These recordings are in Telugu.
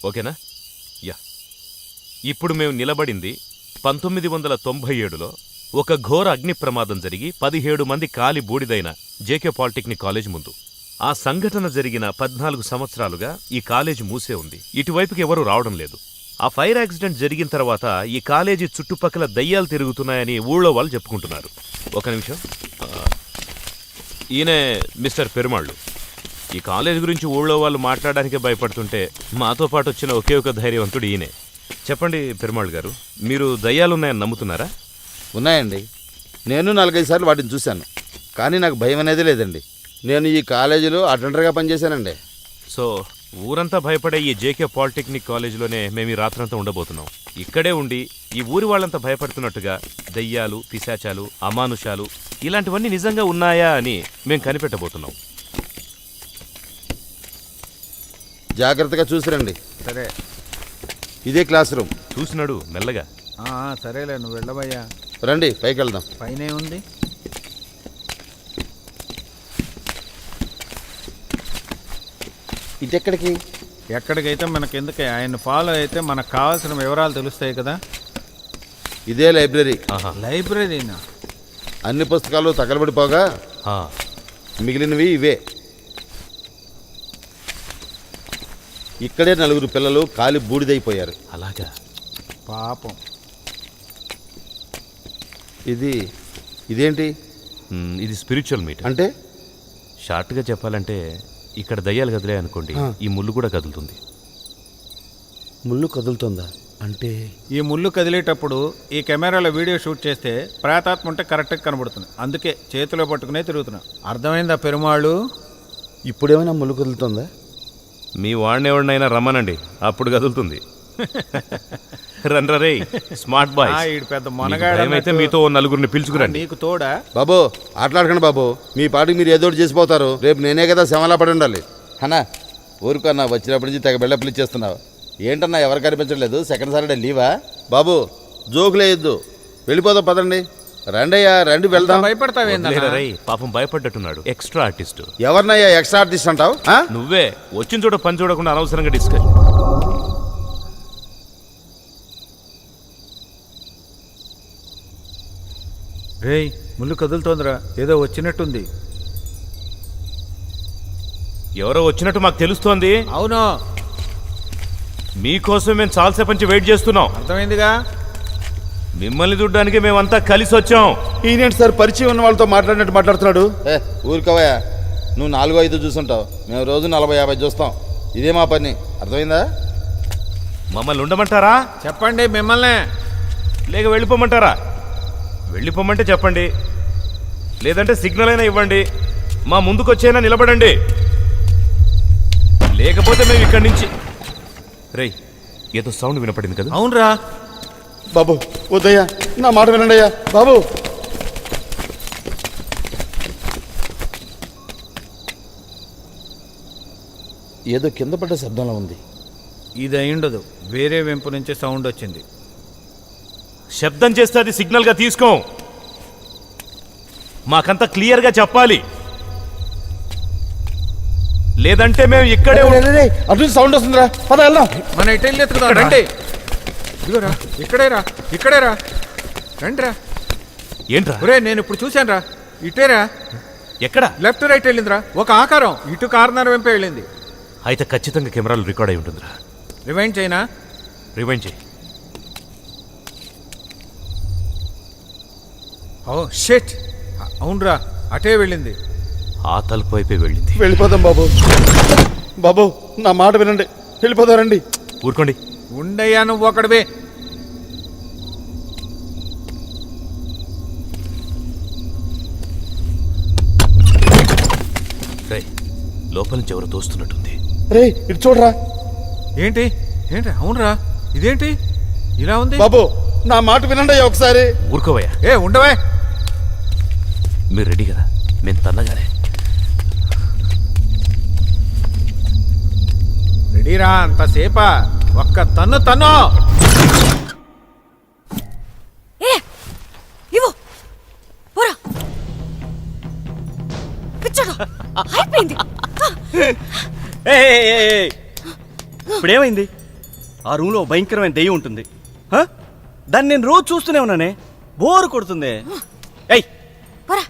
ఓకేనా? యా. ఇప్పుడు మేము నిలబడింది 1997లో ఒక ఘోర అగ్ని ప్రమాదం జరిగి 17 మంది కాలి బూడిదైన జేకే పాలిటెక్నిక్ కాలేజ్ ముందు. ఆ సంఘటన జరిగిన 14 సంవత్సరాలుగా ఈ కాలేజీ మూసే ఉంది. ఇటువైపుకి ఎవరూ రావడం లేదు. ఆ ఫైర్ యాక్సిడెంట్ జరిగిన తర్వాత ఈ కాలేజీ చుట్టుపక్కల దయ్యాలు తిరుగుతున్నాయని ఊళ్ళో వాళ్ళు చెప్పుకుంటున్నారు. ఒక నిమిషం. ఈయనే మిస్టర్ పెరుమాళ్ళు. ఈ కాలేజ్ గురించి ఊళ్ళో వాళ్ళు మాట్లాడడానికే భయపడుతుంటే మాతో పాటు వచ్చిన ఒకే ఒక ధైర్యవంతుడు ఈయనే. చెప్పండి పెరుమాళ్ళు గారు, మీరు దయ్యాలున్నాయని నమ్ముతున్నారా? ఉన్నాయండి. నేను 4-5 సార్లు వాటిని చూశాను, కానీ నాకు భయం అనేది లేదండి. నేను ఈ కాలేజీలో అటెండర్గా పనిచేశానండి. సో ఊరంతా భయపడే ఈ జేకే పాలిటెక్నిక్ కాలేజీలోనే మేము ఈ రాత్రంతా ఉండబోతున్నాం. ఇక్కడే ఉండి ఈ ఊరి వాళ్ళంతా భయపడుతున్నట్టుగా దయ్యాలు, పిశాచాలు, అమానుషాలు ఇలాంటివన్నీ నిజంగా ఉన్నాయా అని మేము కనిపెట్టబోతున్నాం. జాగ్రత్తగా చూసిరండి. సరే, ఇదే క్లాస్ రూమ్. చూసినాడు మెల్లగా. సరేలే, నువ్వు వెళ్ళబయ్యా. రండి పైకి వెళ్దాం. పైనే ఉంది. ఇటెక్కడికి? ఎక్కడికైతే మనకెందుకే, ఆయన ఫాలో అయితే మనకు కావాల్సిన వివరాలు తెలుస్తాయి కదా. ఇదే లైబ్రరీ. లైబ్రరీనా? అన్ని పుస్తకాలు తగలబడిపోగా మిగిలినవి ఇవే. ఇక్కడే 4 పిల్లలు కాలి బూడిదైపోయారు. అలాగా? పాపం. ఇదేంటి? ఇది స్పిరిచువల్ మీట్. అంటే షార్ట్గా చెప్పాలంటే ఇక్కడ దయ్యాలు కదిలే అనుకోండి, ఈ ముళ్ళు కూడా కదులుతుంది. ముళ్ళు కదులుతుందా? అంటే ఈ ముళ్ళు కదిలేటప్పుడు ఈ కెమెరాలో వీడియో షూట్ చేస్తే ప్రేతాత్మ ఉంటే కరెక్ట్గా కనబడుతుంది. అందుకే చేతిలో పట్టుకునే తిరుగుతున్నా. అర్థమైందా పెరుమాళ్ళు? ఇప్పుడేమైనా ముళ్ళు కదులుతుందా? మీ వాడినెవడినైనా రమ్మనండి, అప్పుడు కదులుతుంది. రన్రరే స్మార్ట్ బాయ్. పెద్ద మనగాడైతే మీతో 4 పిలుచుకురండి. నీకు తోడా? బాబు ఆటలాడకండి బాబు, మీ పాటికి మీరు ఏదో చేసిపోతారు. రేపు నేనే కదా శమలా పడి ఉండాలి. అన్నా ఊరుకన్నా, వచ్చినప్పటి నుంచి తెగ బిల్డప్లు ఇచ్చేస్తున్నావు. ఏంటన్నా ఎవరు కనిపించట్లేదు? Second Saturday లీవా? బాబు జోకులేయొద్దు, వెళ్ళిపోదాం పదండి. రండయ్యా రండి, వెళ్దాం. భయపడతావేందరే? పాపం భయపడ్డట్టున్నాడు. Extra artist. ఎవరినయ్యా ఎక్స్ట్రా ఆర్టిస్ట్ అంటావు? నువ్వే వచ్చిన చోట పని చూడకుండా అనవసరంగా డిస్కస్. రేయ్, ముళ్ళు కదులుతోందిరా, ఏదో వచ్చినట్టుంది. ఎవరో వచ్చినట్టు మాకు తెలుస్తోంది. అవును, మీకోసం మేము చాలాసేపు నుంచి వెయిట్ చేస్తున్నాం. అర్థమైందిగా? మిమ్మల్ని చూడ్డానికి మేమంతా కలిసి వచ్చాం. ఈయనేంటి సార్ పరిచయం ఉన్న వాళ్ళతో మాట్లాడినట్టు మాట్లాడుతున్నాడు? ఊరుకోవయ్యా, నువ్వు 4-5 చూసుంటావు, మేము రోజు 40-50 చూస్తాం. ఇదే మా పని, అర్థమైందా? మమ్మల్ని ఉండమంటారా? చెప్పండి. మిమ్మల్నే లేక వెళ్ళిపోమంటారా? వెళ్ళిపోమంటే చెప్పండి, లేదంటే సిగ్నల్ అయినా ఇవ్వండి. మా ముందుకొచ్చైనా నిలబడండి, లేకపోతే మేము ఇక్కడి నుంచి. రేయ్, ఏదో సౌండ్ వినపడింది కదా? అవునరా బాబు, వద్దయ్యా, నా మాట వినండి అయ్యా బాబు. ఏదో కింద పడ్డ శబ్దంలో ఉంది. ఇది అయ్యుండదు, వేరే వెంపు నుంచి సౌండ్ వచ్చింది. శబ్దం చేస్తే అది సిగ్నల్గా తీసుకో. మాకంతా క్లియర్గా చెప్పాలి, లేదంటే మేము ఇక్కడే. అటు సౌండ్ వస్తుందిరా, పద వెళ్దాం. మన ఇటు వెళ్ళి ఎత్తుకుదాం, రండి. ఇదిగోరా, ఇక్కడేరా రండిరా. ఏంట్రా? ఒరే, నేను ఇప్పుడు చూశాను రా, ఇటేరా. ఎక్కడ? లెఫ్ట్ రైట్ వెళ్ళిందిరా, ఒక ఆకారం ఇటు కార్నర్ వెంపే వెళ్ళింది. అయితే ఖచ్చితంగా కెమెరాలు రికార్డ్ అయి ఉంటుందిరా. రివైండ్ చేయనా? రివైండ్ చేయి. ఓ షిట్, అవునరా, అటే వెళ్ళింది. ఆ తలుపు వైపే వెళ్ళింది. వెళ్ళిపోదాం బాబు. బాబు నా మాట వినండి, వెళ్ళిపోదాం రండి. ఊరుకోండి. ఉండయ్యా, నువ్వు ఒకడివే. లోపల నుంచి ఎవరో తోస్తున్నట్టుంది. రే ఇటు చూడరా. ఏంటి? అవునరా, ఇదేంటి ఇలా ఉంది? బాబు నా మాట వినండి ఒకసారి. ఊరుకోవయ్యా. ఉండవే. మీరు రెడీ కదా? మేము తన్నగానే రెడీరా. అంతసేపా? ఒక్క తన్ను. ఇప్పుడేమైంది? ఆ రూమ్లో భయంకరమైన దెయ్యం ఉంటుంది. హ? దాన్ని నేను రోజు చూస్తూనే ఉన్నానే, బోరు కొడుతుంది. ఏయ్ పోరా.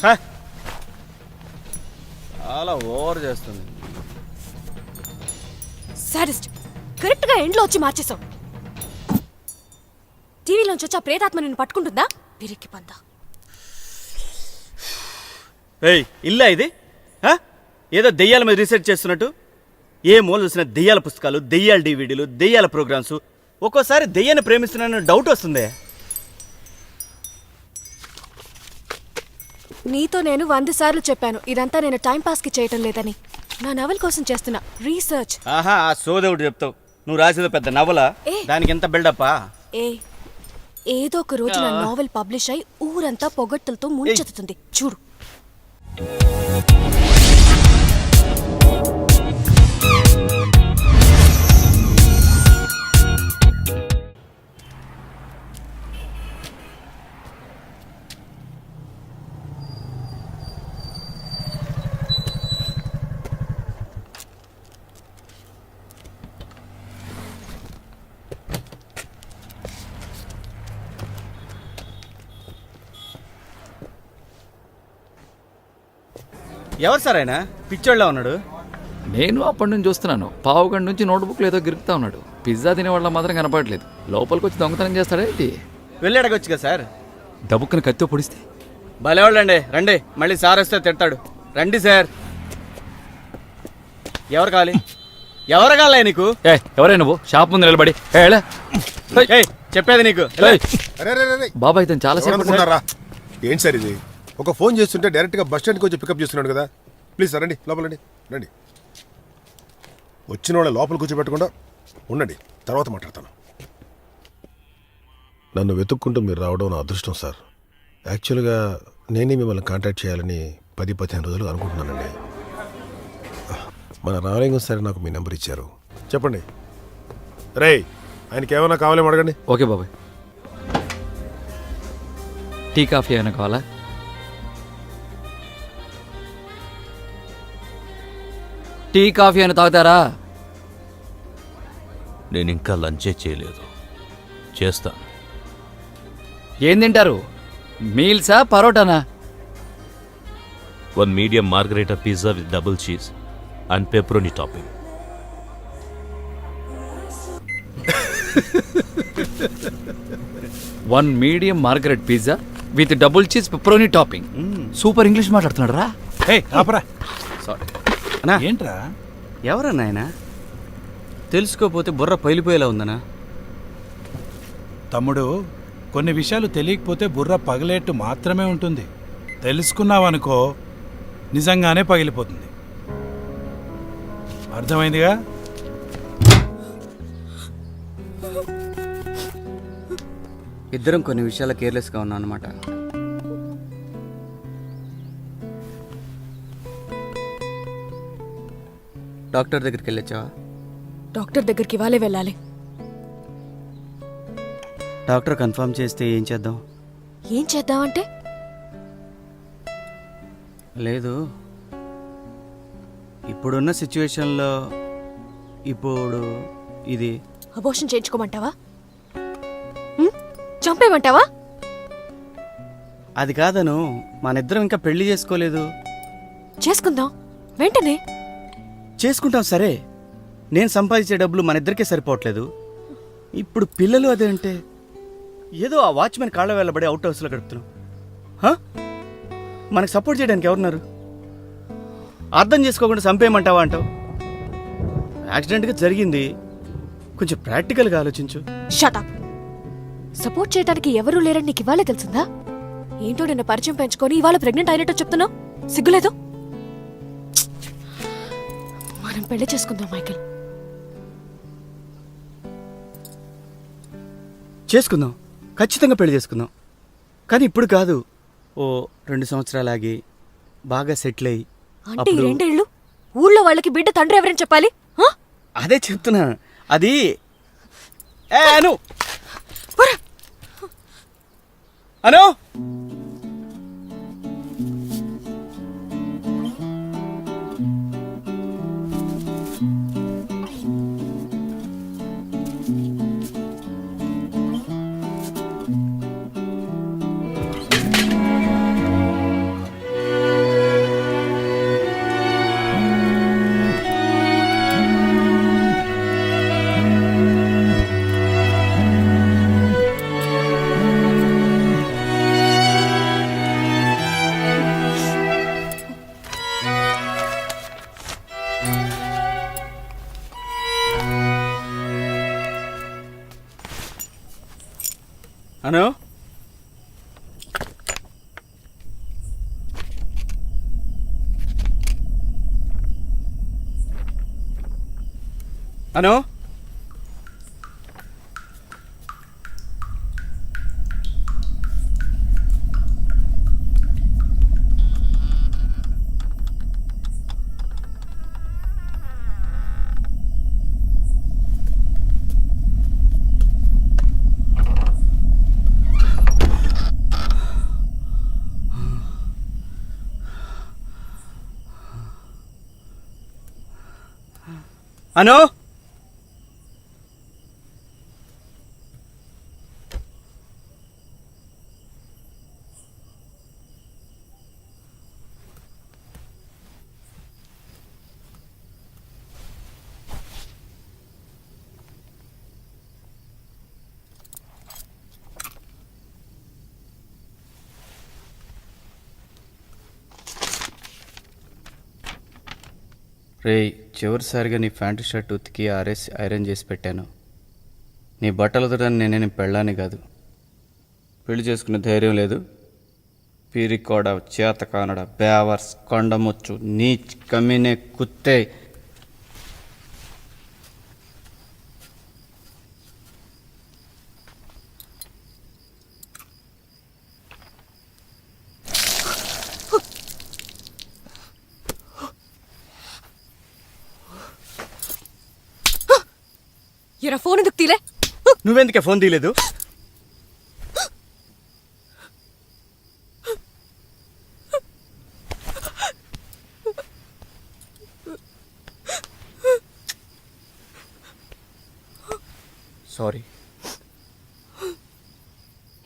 హ? చాలా ఓవర్ చేస్తుంది. సాడిస్ట్. కరెక్ట్ గా ఎండ్లో వచ్చి మార్చేశావు. టీవీలోంచి వచ్చి ఆ ప్రేతాత్మ నిన్ను పట్టుకుంటుందా? పిరికి పందా. ఏయ్ ఇల్లా ఇది? హ? ఏదో దెయ్యాల మీద రీసెర్చ్ చేస్తున్నట్టు ఏ మూల చూసిన దెయ్యాల పుస్తకాలు, దెయ్యాల డివిడీలు, దెయ్యాల ప్రోగ్రామ్స్. ఒక్కోసారి దెయ్యాన్ని ప్రేమిస్తున్నానని డౌట్ వస్తుంది. నీతో నేను 100 సార్లు చెప్పాను ఇదంతా నేను టైం పాస్ కి చేయటం లేదని. నా నవల్ కోసం చేస్తున్నా రీసెర్చ్. ఆహా, ఆ సోదవుడు చెప్తావు. నువ్వు రాసేది పెద్ద నవలా, ఏ. దానికి ఎంత బిల్డప్పా? ఏదో ఒక రోజు నా నావెల్ పబ్లిష్ అయి ఊరంతా పొగట్టులతో ముంచెత్తుతుంది చూడు. ఎవరు సార్ ఆయన? పిచ్చోళ్ళ ఉన్నాడు. నేను అప్పటి నుంచి చూస్తున్నాను. పావుగంట నుంచి నోట్బుక్లు ఏదో గిరుకుతా ఉన్నాడు. పిజ్జా తినేవాళ్ళ మాత్రం కనపడలేదు. లోపలికి వచ్చి దొంగతనం చేస్తాడా ఏంటి? వెళ్ళి అడగొచ్చుగా సార్. దబుక్కుని కత్తితో పొడిస్తే భలేవాళ్ళండి, రండి. మళ్ళీ సార్ వస్తే తిడతాడు. రండి సార్. ఎవరు కావాలి? ఎవరు కావాలి నీకు? ఎవరైనా నువ్వు షాప్ ముందు నిలబడి ఏయ్, చెప్పేది నీకు. బాబాయ్ ఇతను చాలాసేపు అనుకుంటారా? ఏంటి సార్ ఇది? ఒక ఫోన్ చేస్తుంటే డైరెక్ట్గా బస్ స్టాండ్కి వచ్చి పికప్ చేస్తున్నాడు కదా. ప్లీజ్ సార్ రండి, లోపల రండి. రండి. వచ్చిన వాళ్ళ లోపల కూర్చోబెట్టకుండా ఉండండి, తర్వాత మాట్లాడతాను. నన్ను వెతుక్కుంటూ మీరు రావడం నా అదృష్టం సార్. యాక్చువల్గా నేనే మిమ్మల్ని కాంటాక్ట్ చేయాలని 10-15 రోజులు అనుకుంటున్నానండి. మన రామలింగం సార్ నాకు మీ నెంబర్ ఇచ్చారు. చెప్పండి. రేయ్, ఆయనకి ఏమైనా కావాలేమో అడగండి. ఓకే బాబాయ్. టీ కాఫీ ఏమైనా కావాలా? టీ కాఫీ అయినా తాగుతారా? నేను ఇంకా లంచే చేయలేదు, చేస్తాను. ఏం తింటారు? మీల్సా పరోటానా? 1 medium మార్గరేటా pizza with double cheese and pepperoni topping. One medium Margaret pizza with double cheese pepperoni topping. Super English మాట్లాడుతున్నాడు రా. సారీ అన్నా. ఏంట్రా? ఎవరన్నా ఆయన? తెలుసుకోపోతే బుర్ర పైలిపోయేలా ఉందనా? తమ్ముడు, కొన్ని విషయాలు తెలియకపోతే బుర్ర పగిలేట్టు మాత్రమే ఉంటుంది. తెలుసుకున్నావనుకో నిజంగానే పగిలిపోతుంది. అర్థమైందిగా? ఇద్దరం కొన్ని విషయాల కేర్లెస్గా ఉన్నాం అన్నమాట. డాక్టర్ దగ్గరికి వెళ్ళొచ్చావా? డాక్టర్ దగ్గరికి వాళ్ళే వెళ్ళాలి. డాక్టర్ కన్ఫర్మ్ చేస్తే ఏం చేద్దాం? ఏం చేద్దామంటే? లేదు, ఇప్పుడున్న సిచ్యువేషన్లో ఇప్పుడు ఇది అబోర్షన్ చేయించుకోమంటావా? చంపేయమంటావా? అది కాదను, మనిద్దరం ఇంకా పెళ్లి చేసుకోలేదు. చేసుకుందాం వెంటనే. చేసుకుంటాం సరే, నేను సంపాదించే డబ్బులు మన ఇద్దరికే సరిపోవట్లేదు. ఇప్పుడు పిల్లలు అదే అంటే ఏదో ఆ వాచ్మెన్ కాళ్ళ వెళ్ళబడి అవుట్ హౌస్లో గడుపుతున్నాం. మనకు సపోర్ట్ చేయడానికి ఎవరున్నారు? అర్థం చేసుకోకుండా చంపేయమంటావా అంటావు. యాక్సిడెంట్గా జరిగింది, కొంచెం ప్రాక్టికల్గా ఆలోచించు. Shut up. సపోర్ట్ చేయడానికి ఎవరూ లేరని నీకు ఇవాళే తెలిసిందా? ఏంటో నిన్న పరిచయం పెంచుకొని ఇవాళ ప్రెగ్నెంట్ అయినట్టు చెప్తున్నావు. సిగ్గులేదు? మనం పెళ్లి చేసుకుందాం మైకేల్. చేసుకుందాం, ఖచ్చితంగా పెళ్లి చేసుకుందాం. కానీ ఇప్పుడు కాదు, ఓ 2 సంవత్సరాలు ఆగి బాగా సెటిల్ అయ్యి. అంటే ఈ 2 ఏళ్ళు ఊళ్ళో వాళ్ళకి బిడ్డ తండ్రి ఎవరని చెప్పాలి? అదే చెప్తున్నా. అది అను అను అను అను అను రే చివరిసారిగా నీ ప్యాంటు షర్ట్ ఉతికి ఆరేసి ఐరన్ చేసి పెట్టాను. నీ బట్టలు ఉతకడానికి నేనే నీ పెళ్ళాన్ని కాదు. పెళ్లి చేసుకునే ధైర్యం లేదు. పీరికోడ చేత కానడ బేవర్స్ కొండముచ్చు నీచ్ కమీనే కుత్తే. ఎరా ఫోన్ ఎందుకు తీలే? నువ్వెందుకే ఫోన్ తీయలేదు? సారీ.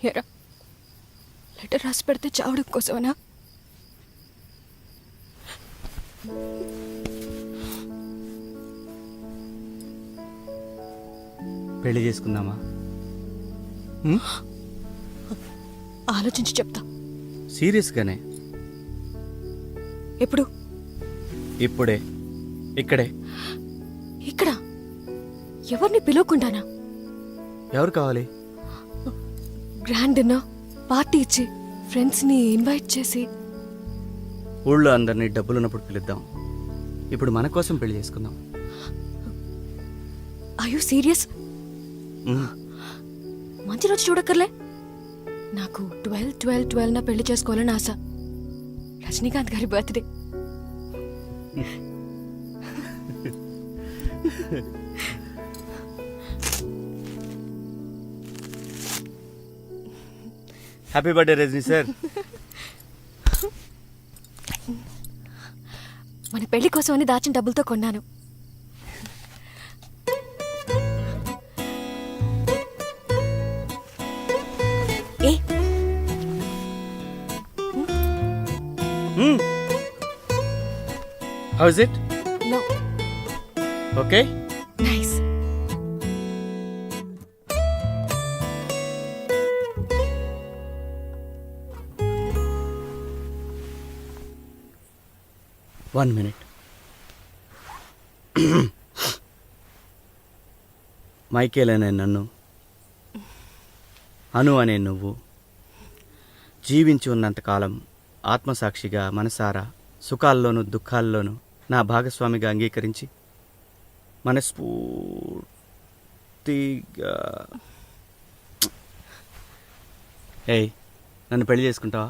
ఎరా లెటర్ రాసి పెడితే చావడం కోసమనా? పెళ్లి చేసుకుందామా? ఆలోచించి చెప్తా. సీరియస్గానే? ఎప్పుడు? ఇప్పుడే, ఇక్కడే. ఇక్కడ? ఎవరిని పిలవకుండానా? ఎవరు కావాలి? గ్రాండ్ డిన్నర్ పార్టీ ఇచ్చి ఫ్రెండ్స్ని ఇన్వైట్ చేసి. ఊళ్ళో అందరినీ డబ్బులున్నప్పుడు పిలుద్దాం. ఇప్పుడు మన కోసం పెళ్లి చేసుకుందాం. Are you serious? మంచి రోజు చూడక్కర్లే. నాకు 12/12/12 పెళ్లి చేసుకోవాలని ఆశ. రజనీకాంత్ గారి birthday. Happy birthday Rajini sir. మన పెళ్లి కోసం అని దాచిన డబ్బులతో కొన్నాను. ఏ how is it? No. Okay. Nice. One minute. Michael అనే నన్ను, అను అనే నువ్వు జీవించి ఉన్నంతకాలం ఆత్మసాక్షిగా మనసారా సుఖాల్లోనూ దుఃఖాల్లోనూ నా భాగస్వామిగా అంగీకరించి మనస్ఫూర్తిగా ఏయ్ నన్ను పెళ్లి చేసుకుంటావా?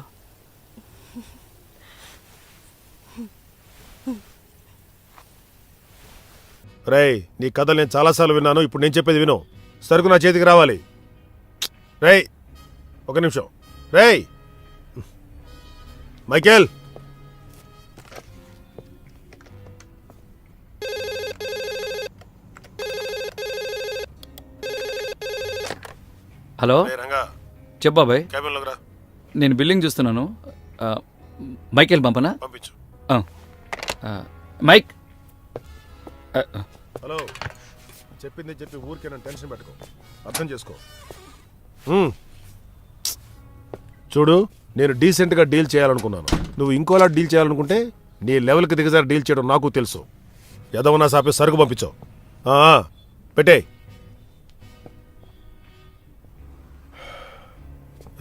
రేయ్ నీ కథలు నేను చాలాసార్లు విన్నాను. ఇప్పుడు నేను చెప్పేది విను. సరుకు నా చేతికి రావాలి. రేయ్ ఒక నిమిషం. రేయ్ మైకేల్. హలో రంగా చెప్పు బాబాయ్. క్యాబిన్లోకి రా. నేను బిల్లింగ్ చూస్తున్నాను. మైకేల్ పంపనా? పంపించు. మైక్. హలో చెప్పింది చెప్పి ఊరికే నన్ను టెన్షన్ పెట్టుకో. అర్థం చేసుకో. చూడు నేను డీసెంట్గా డీల్ చేయాలనుకున్నాను. నువ్వు ఇంకోలా డీల్ చేయాలనుకుంటే నీ లెవెల్కి దిగజారి డీల్ చేయడం నాకు తెలుసు. ఎదవనా సాపే సరుకు పంపించావు. పెట్టే.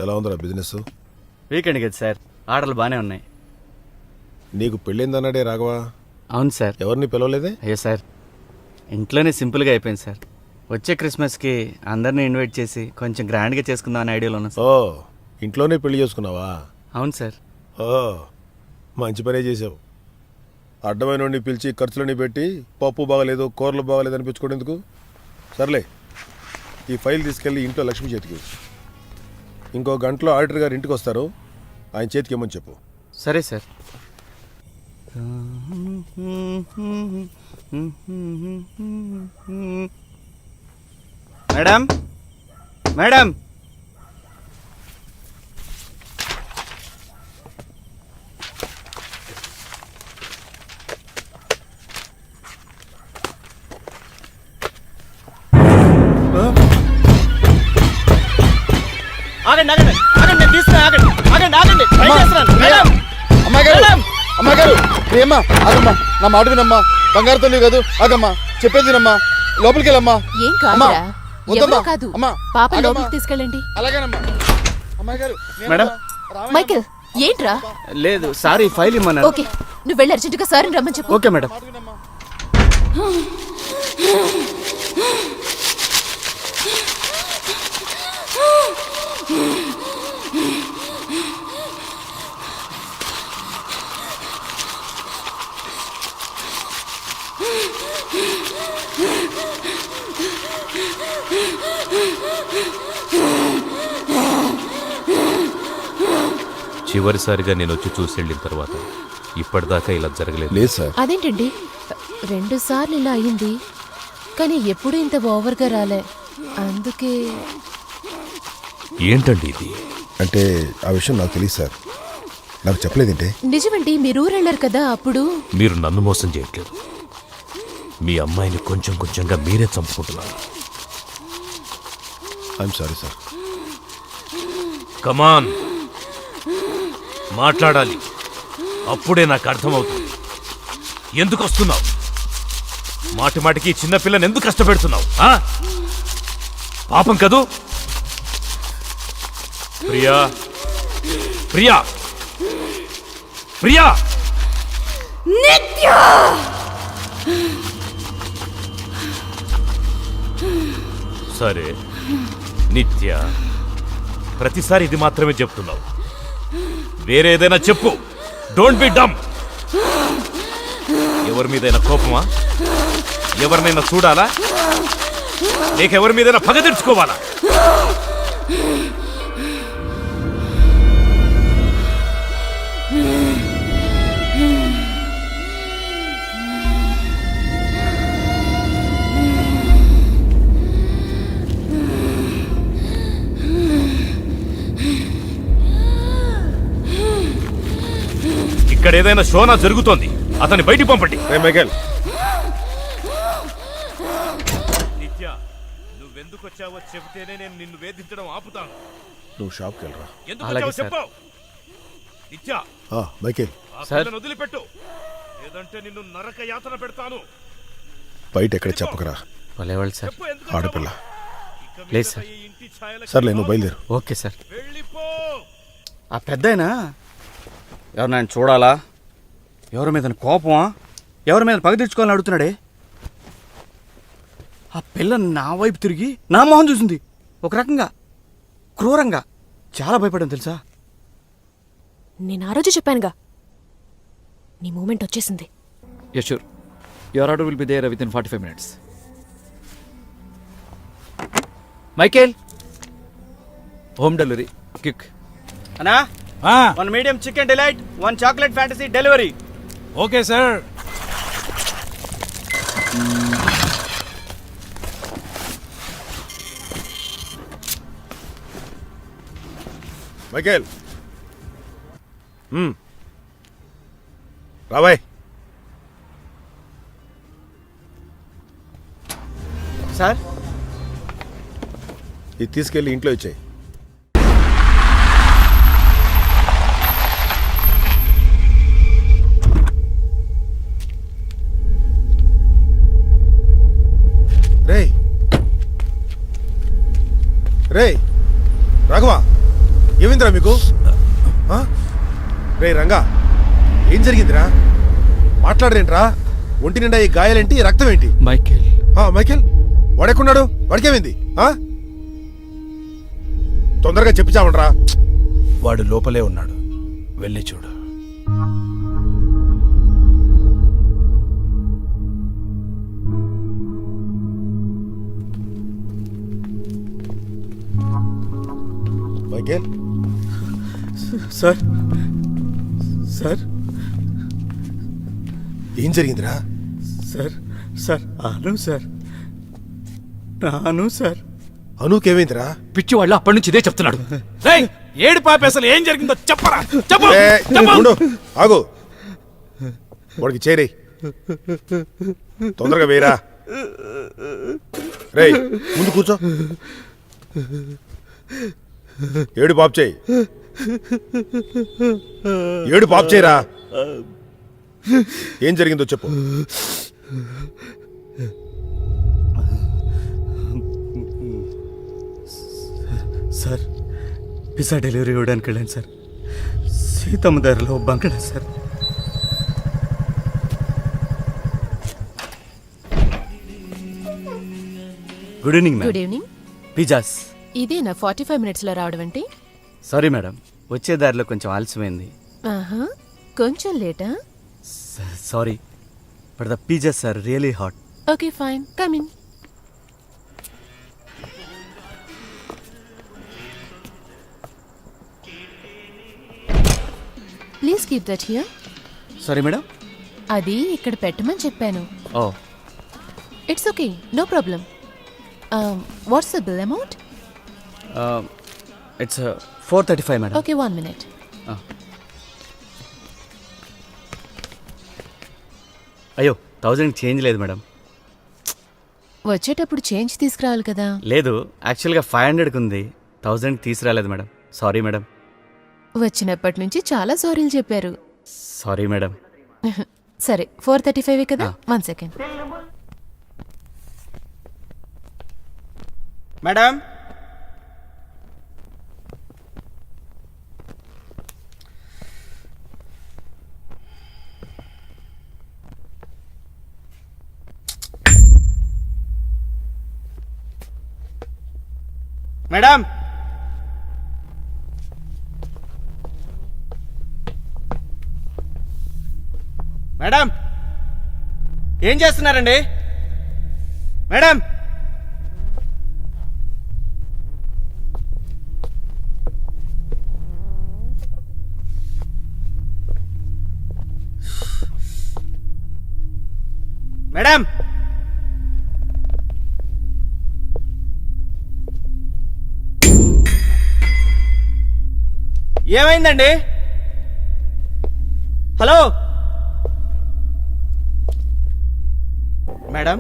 ఎలా ఉందిరా బిజినెస్? వీకెండ్ కదా సార్, ఆర్డర్లు బాగానే ఉన్నాయి. నీకు పెళ్ళిందన్నాడే రాఘవా, అవును సార్. ఎవరిని పిలవలేదే? అయ్యో సార్, ఇంట్లోనే సింపుల్గా అయిపోయింది సార్. వచ్చే క్రిస్మస్కి అందరిని ఇన్వైట్ చేసి కొంచెం గ్రాండ్గా చేసుకుందాం అనే ఐడియాలో ఉన్నాం ఓ, సార్. ఇంట్లోనే పెళ్లి చేసుకున్నావా? అవును సార్. ఓ, మంచి పనే చేసావు. అడ్డమైన వాడిని పిలిచి ఖర్చులని పెట్టి పప్పు బాగలేదు కూరలు బాగలేదు అనిపించుకోవడం ఎందుకు? సర్లే, ఈ ఫైల్ తీసుకెళ్ళి ఇంట్లో లక్ష్మి చేతికి. ఇంకో గంటలో ఆడిటర్ గారు ఇంటికి వస్తారు, ఆయన చేతికి ఇమ్మని చెప్పు. సరే సార్. మేడం, మేడం, ఆగండి ఆగండి ఆగండి, నేను తీసుకురా, ఆగండి ఆగండి ఆగండి, ట్రై చేస్తున్నాను. మేడం, అమ్మాయి గారు ప్రియమ్మ, ఆగమ్మా, నా మాట వినమ్మా, బంగారు తల్లి కాదు, ఆగమ్మా, చెప్పేది వినమ్మా, లోపలికి వెళ్ళమ్మా. ఏం అమ్మా, కాదురా, వద్దమ్మా. ఎవరో కాదు, అమ్మా, పాప ఆగమ్మా. లోపలికి తీసుకెళ్ళండి. అలాగేనమ్మా. అమ్మాయి గారు, మేడం. మైకేల్, ఏంట్రా? లేదు సార్, ఈ ఫైల్ ఇమ్మన్నారు. ఓకే, నువ్వు వెళ్ళి అర్జెంటుగా సార్ని రమ్మని చెప్పు. Okay madam. చివరిసారిగా నేను వచ్చి చూసి వెళ్ళిన తర్వాత ఇప్పటిదాకా ఇలా జరగలేదు. లేదు సార్. అదేంటండి, 2 సార్లు ఇలా అయింది, కానీ ఎప్పుడు ఇంత ఓవర్గా రాలే, అందుకే. ఏంటండి ఇది? అంటే ఆ విషయం నాకు తెలియదు సార్, నాకు చెప్పలేదంటే. నిజమండి, మీరు ఊరెళ్ళారు కదా అప్పుడు. మీరు నన్ను మోసం చేయట్లేదు, మీ అమ్మాయిని కొంచెం కొంచెంగా మీరే చంపుకుంటున్నారు. I'm sorry sir. కమాన్, మాట్లాడాలి, అప్పుడే నాకు అర్థమవుతుంది. ఎందుకు వస్తున్నావు? మాటి మాటికి చిన్నపిల్లని ఎందుకు కష్టపెడుతున్నావు? పాపం కదూ? ప్రియా, ప్రియా, ప్రియా, సరే నిత్య, ప్రతిసారి ఇది మాత్రమే చెప్తున్నావు, వేరే ఏదైనా చెప్పు. డోంట్ బి డమ్. ఎవరి మీదైనా కోపమా? ఎవరినైనా చూడాలా? లేక ఎవరి మీదైనా పగ తెచ్చుకోవాలా? ఇక్కడ ఏదైనా షోనా జరుగుతోంది, అతన్ని బయటికి పంపండి. మైకేల్, నిత్య, నువ్వెందుకు వచ్చావో చెబితేనే నేను నిన్ను వేధించడం ఆపుతాను. నువ్వు షాప్కి వెళ్ళరా. ఎందుకు అలాగే వచ్చావో సార్. చెప్పు. నిత్య, మైకేల్, ఆ సార్. పిల్లని వదిలిపెట్టు, లేదంటే నిన్ను నరక యాతన పెడతాను. బయట ఎక్కడ చెప్పకరా. భలేవాళ్ళు సార్. చెప్పు, ఎందుకు ఆడపిల్ల. వచ్చావో? ఇక లేదు మీదట సార్. ఈ ఇంటి ఛాయలకి సర్లే, నువ్వు బయలుదేరు. Okay sir. వెళ్ళిపో. ఆ పెద్దయినా ఎవరినైనా చూడాలా, ఎవరి మీద కోపమా, ఎవరి మీద పగ తెచ్చుకోవాలని అడుగుతున్నాడే. ఆ పిల్ల నా వైపు తిరిగి నా మొహం చూసింది, ఒక రకంగా క్రూరంగా. చాలా భయపడాను తెలుసా. నేను ఆ రోజు చెప్పానుగా, నీ మూమెంట్ వచ్చేసింది. Yes sure, your order will be there within 45 minutes. Michael, home delivery quick. అన్నా, 1 medium chicken delight, 1 chocolate fantasy delivery. Okay sir. Michael, రాబాయ్. సార్, ఇది తీసుకెళ్ళి ఇంట్లో ఇచ్చాయి. రేయ్, రేయ్, రాఘవా, ఏమైందిరా మీకు రే రంగా, ఏం జరిగిందిరా? మాట్లాడరేంట్రా? ఒంటి నిండా ఈ గాయాలేంటి, రక్తం ఏంటి? మైకేల్ మైకేల్ వాడెక్కున్నాడు? వాడికేమైంది? తొందరగా చెప్పి చావండ్రా. వాడు లోపలే ఉన్నాడు, వెళ్ళి చూడు. మైకేల్ సార్ సార్ ఏం జరిగిందిరా? సార్ అను సార్, నాను సార్. అనుకేమైందిరా? పిచ్చి వాళ్ళు అప్పటి నుంచి ఇదే చెప్తున్నాడు. ఏడు పాప అసలు ఏం జరిగిందో చెప్పరా, చెప్పు. ఉండు, ఆగు. వాడికి చేరే, తొందరగా వేయరా. రేయ్ ముందు కూర్చో. ఏడు పాప్ చేయి, ఏడు పాప్ చేయరా. ఏం జరిగిందో చెప్పు. సార్ పిజ్జా డెలివరీ ఇవ్వడానికి వెళ్ళాను సార్. సీతమ్మ ధరలో బంకడా sir. Good evening good madam. Evening. Pizzas. ఇదేనా 45 మినిట్స్లో రావడం అంటే? సారీ మేడం, వచ్చే దారిలో కొంచెం ఆలస్యమైంది. ఆహా, కొంచెం లేటా? Sorry, but the pizzas are really hot. Okay fine, coming. Please keep that here. Sorry madam. అది ఇక్కడ పెట్టమని చెప్పాను. Oh, it's okay, no problem. What's the bill amount? It's 435 madam. Okay, 1 minute. అయ్యో, 1000 చేంజ్ లేదు మేడం. వచ్చేటప్పుడు చేంజ్ తీసుకురావాలి కదా. లేదు, యాక్చువల్గా 500కి ఉంది, 1000కి తీసుకురాలేదు మేడం. Sorry madam. వచ్చినప్పటి నుంచి చాలా సారీలు చెప్పారు. Sorry madam. సరే, 435 కదా. 1 second. మేడం, మేడం, మేడం, ఏం చేస్తున్నారండి? మేడం, మేడం, ఏమైందండి? Hello madam,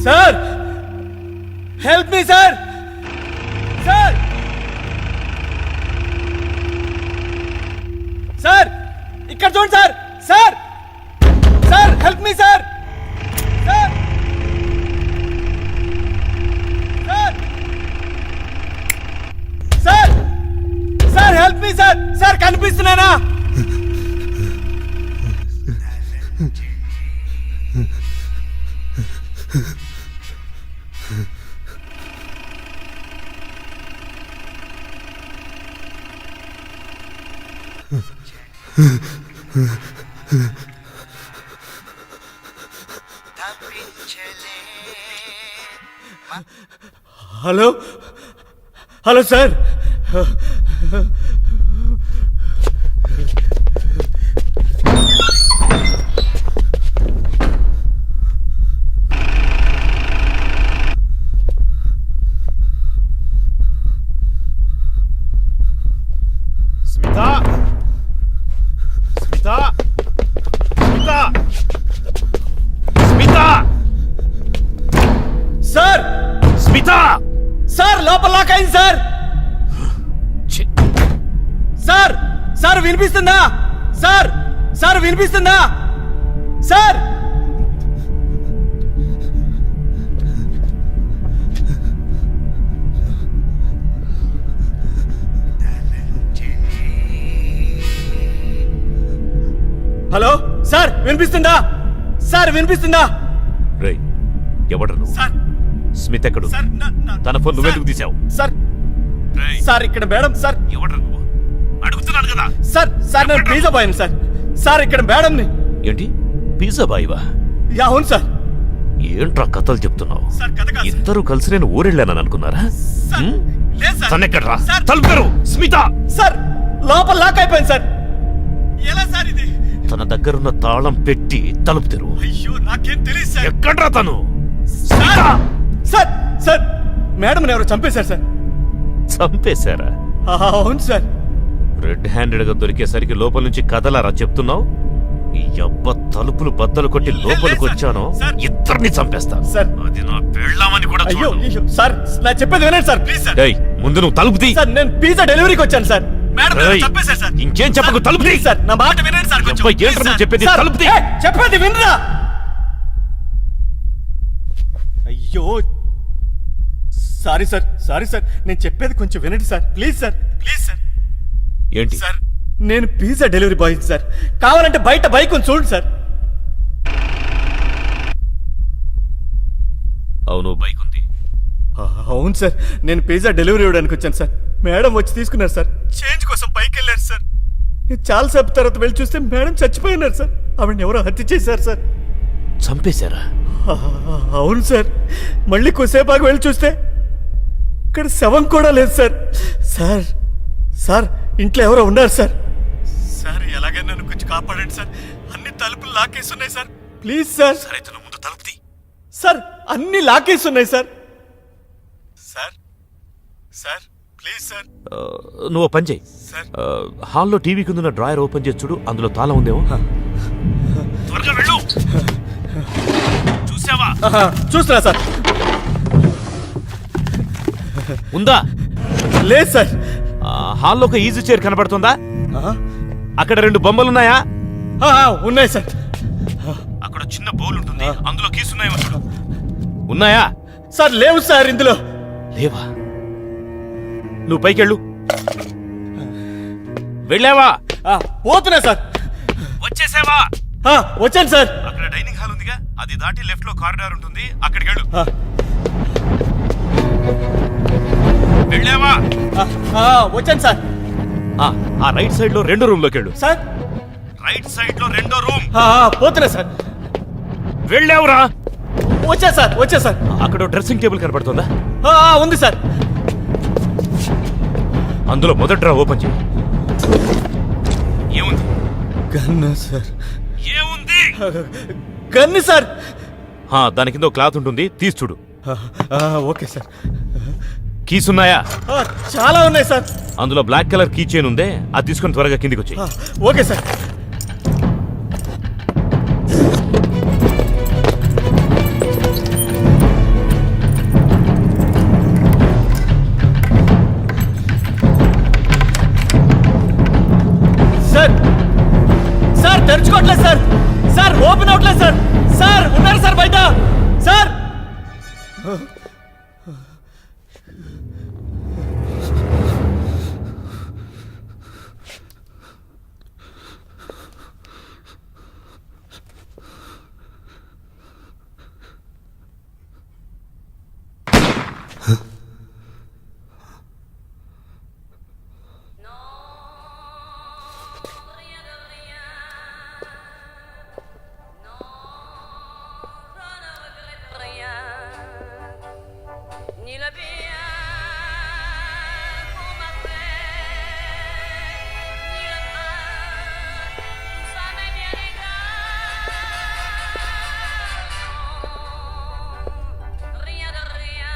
sir help me sir sir sir ఇక్కడ చూడండి sir sir sir help me sir sir sir sir sir help me sir sir కనిపిస్తున్నానా hello hello sir Smitha Smitha Smitha Smitha sir Smitha sir లోపల లాక్ అయింది సార్ సార్ సార్ వినిపిస్తుందా సార్ సార్ వినిపిస్తుందా సార్ హలో సార్ వినిపిస్తుందా సార్ వినిపిస్తుందా రేయ్ ఎవడు నువ్వు సార్ స్మిత ఎక్కడు సార్ తన ఫోన్ నువ్వెందుకు తీసావు సార్ సార్ ఇక్కడ మేడం సార్ ఎవడు నువ్వు అడుగుతున్నాను కదా సార్ సార్ నేను పిజ్జా బాయ్ సార్ సార్ ఇక్కడ మేడంని ఏంటి పిజ్జా బాయివా యా అవును సార్ ఏంట్రా కథలు చెప్తున్నావు సార్ కథ కాదు సార్. ఇద్దరు కలిసి నేను ఊరెళ్ళానని అనుకున్నారా సార్, హ్మ్? లేదు సార్. తనెక్కడ్రా సార్. తలుపురు స్మిత సార్ లోపల లాక్ అయిపోయింది సార్ ఎలా సార్ ఇది తన దగ్గరున్న తాళం పెట్టి తలుపు తెరువు అయ్యో నాకేం తెలియదు సార్ ఎక్కడ్రా తను సార్ సార్ సార్ మేడం ఎవరు చంపేశారు సార్ చంపేశారా అవును సార్ రెడ్ హ్యాండెడ్ గా దొరికేసరికి లోపల నుంచి కదలారా చెప్తున్నావు ఈ అబ్బ తలుపులు బద్దలు కొట్టి లోపలికి వచ్చాను సార్. ఇద్దరిని చంపేస్తా సార్. అది నా పెళ్ళామని కూడా అయ్యో చూడను. అయ్యో సార్ నా చెప్పేది వినండి సార్ ప్లీజ్ సార్ డేయ్, ముందు నువ్వు తలుపు తీ సార్ నేను పిజ్జా డెలివరీకి వచ్చాను సార్ మేడం ఎవరో ఏయ్, చంపేశారు సార్ ఇంకేం చెప్పకు, సార్, తలుపు తీ. ప్లీజ్ సార్ నా మాట వినండి సార్ కొంచెం. అబ్బా, ఏంట్రా ప్లీజ్ నువ్వు సార్. చెప్పేది? సార్, తలుపు తీ. ఏయ్, చెప్పేది వినరా అయ్యో సారీ సార్ సారీ సార్ నేను చెప్పేది కొంచెం వినండి సార్ ప్లీజ్ సార్ ఏంటి సార్ నేను పిజ్జా డెలివరీ బాయ్ సార్ కావాలంటే బయట బైక్ ఉంది చూడండి సార్ అవును బైక్ ఉంది అవును సార్ నేను పిజ్జా డెలివరీ ఇవ్వడానికి వచ్చాను సార్ మేడం వచ్చి తీసుకున్నారు సార్ చేంజ్ కోసం పైకి వెళ్ళారు సార్ నేను చాలాసేపు తర్వాత వెళ్ళి చూస్తే మేడం చచ్చిపోయినారు సార్ ఆవిడని ఎవరో హత్య చేశారు సార్ చంపేశారా అవును సార్ మళ్ళీ కొద్దిసేపు ఆగి వెళ్ళి చూస్తే ఇక్కడ శవం కూడా లేదు సార్ సార్ సార్ ఇంట్లో ఎవరో ఉన్నారు సార్ సార్ ఎలాగైనా నన్ను కొంచెం కాపాడండి సార్ అన్ని తలుపులు లాకేసి ఉన్నాయి సార్ ప్లీజ్ సార్ సరే తను ముందు తలుపు తీ. సార్ అన్ని లాకేసి ఉన్నాయి sir sir sir please sir ఆ, నువ్వు ఓ పని చేయి సార్. హాల్లో టీవీ కింద డ్రాయర్ ఓపెన్ చేసి చూడు అందులో తాళం ఉందేమో త్వరగా వెళ్ళు చూసావా చూస్తున్నా సార్ ఉందా లేదు సార్ హాల్లో ఒక ఈజీ చైర్ కనబడుతుందా అక్కడ 2 బొమ్మలున్నాయా ఉన్నాయి సార్ అక్కడ చిన్న బౌల్ ఉంటుంది అందులో కీస్ ఉన్నాయేమో చూడు ఉన్నాయా సార్ లేవు సార్ ఇందులో లేవా నువ్వు పైకెళ్ళు వెళ్ళావా పోతున్నా సార్ వచ్చేసావా వచ్చాను సార్ అక్కడ డైనింగ్ హాల్ ఉందిగా అది దాటి లెఫ్ట్ లో కారిడార్ ఉంటుంది అక్కడికి వెళ్ళు వెళ్ళావా వచ్చాను సార్ ఆ రైట్ సైడ్ లో 2 రూమ్ లోకి వెళ్ళు సార్ రైట్ సైడ్ లో 2వ రూమ్ పోతున్నా సార్ వెళ్ళావురా వచ్చా సార్ అక్కడ డ్రెస్సింగ్ టేబుల్ కనబడుతుందా ఉంది సార్ అందులో మొదటి డ్రా ఓపెన్ చేయి ఏముంది గన్ను సార్ ఏముంది గన్ను సార్ దాని కింద క్లాత్ ఉంటుంది తీసి చూడు ఓకే సార్. కీస్ ఉన్నాయా? చాలా ఉన్నాయి సార్. అందులో బ్లాక్ కలర్ కీ చైన్ ఉందే, అది తీసుకొని త్వరగా కిందికి వచ్చి. Okay sir. సార్ సార్ తెరుచుకోవట్లేదు సార్. సార్ ఓపెన్ అవట్లేదు సార్. సార్ ఉన్నారు సార్ బయట. Sir Ni le bien qu'on m'a fait, ni le mal, ça m'est bien égal. Rien de rien.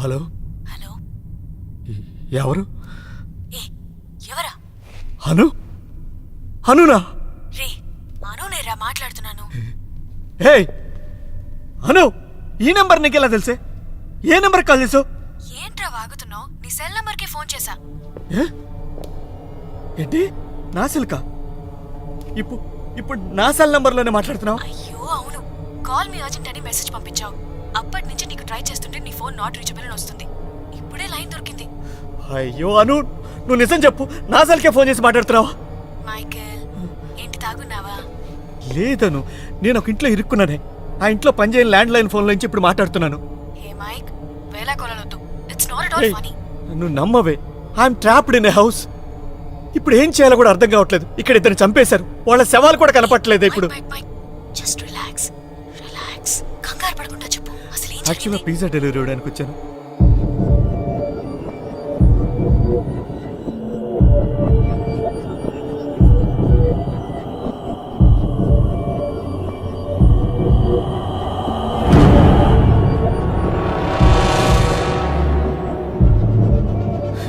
Hello hello ఎవరు? ఎవరా? హను? హనునా? రే అనునేరా మాట్లాడుతున్నాను. హే హను, ఈ నెంబర్ నీకెలా తెలుసే? ఏ నెంబర్ కాల్ చేసావు? ఏంట్రా వాగుతున్నావు? నీ సెల్ నంబర్కి ఫోన్ చేశా. ఏంటి నా సిల్కా? ఇప్పుడు నా సెల్ నంబర్లోనే మాట్లాడుతున్నావు? అయ్యో అవును, కాల్ మీ అర్జెంట్ అని మెసేజ్ పంపించావు. అప్పటి నుంచి నీకు ట్రై చేస్తుంటే నీ ఫోన్ నాట్ రీచబుల్ అని వస్తుంది. ఇప్పుడే లైన్ దొరికింది. అయ్యో అను, నువ్వు నిజం చెప్పు, నా సెల్కే ఫోన్ చేసి మాట్లాడుతున్నావా? మైకేల్, ఏంటి తాగున్నావా? లేదను, నేను ఒక ఇంట్లో ఇరుక్కున్నానే. ఆ ఇంట్లో పనిచేయని ల్యాండ్ లైన్ ఫోన్లో నుంచి ఇప్పుడు మాట్లాడుతున్నాను. హే మైక్, వేలా కొలనొద్దు. It's not at all funny. నువ్వు నమ్మవే, I'm trapped in a house. ఇప్పుడు ఏం చేయాలో కూడా అర్థం కావట్లేదు. ఇక్కడ ఇద్దరు చంపేశారు, వాళ్ళ శవాలు కూడా కనపట్లేదు. ఇప్పుడు జస్ట్ రిలాక్స్, రిలాక్స్. కంగారు పడకుండా చెప్పు, అసలు ఏం యాక్చువల్గా జరిగింది? పిజ్జా డెలివరీ ఇవ్వడానికి వచ్చాను.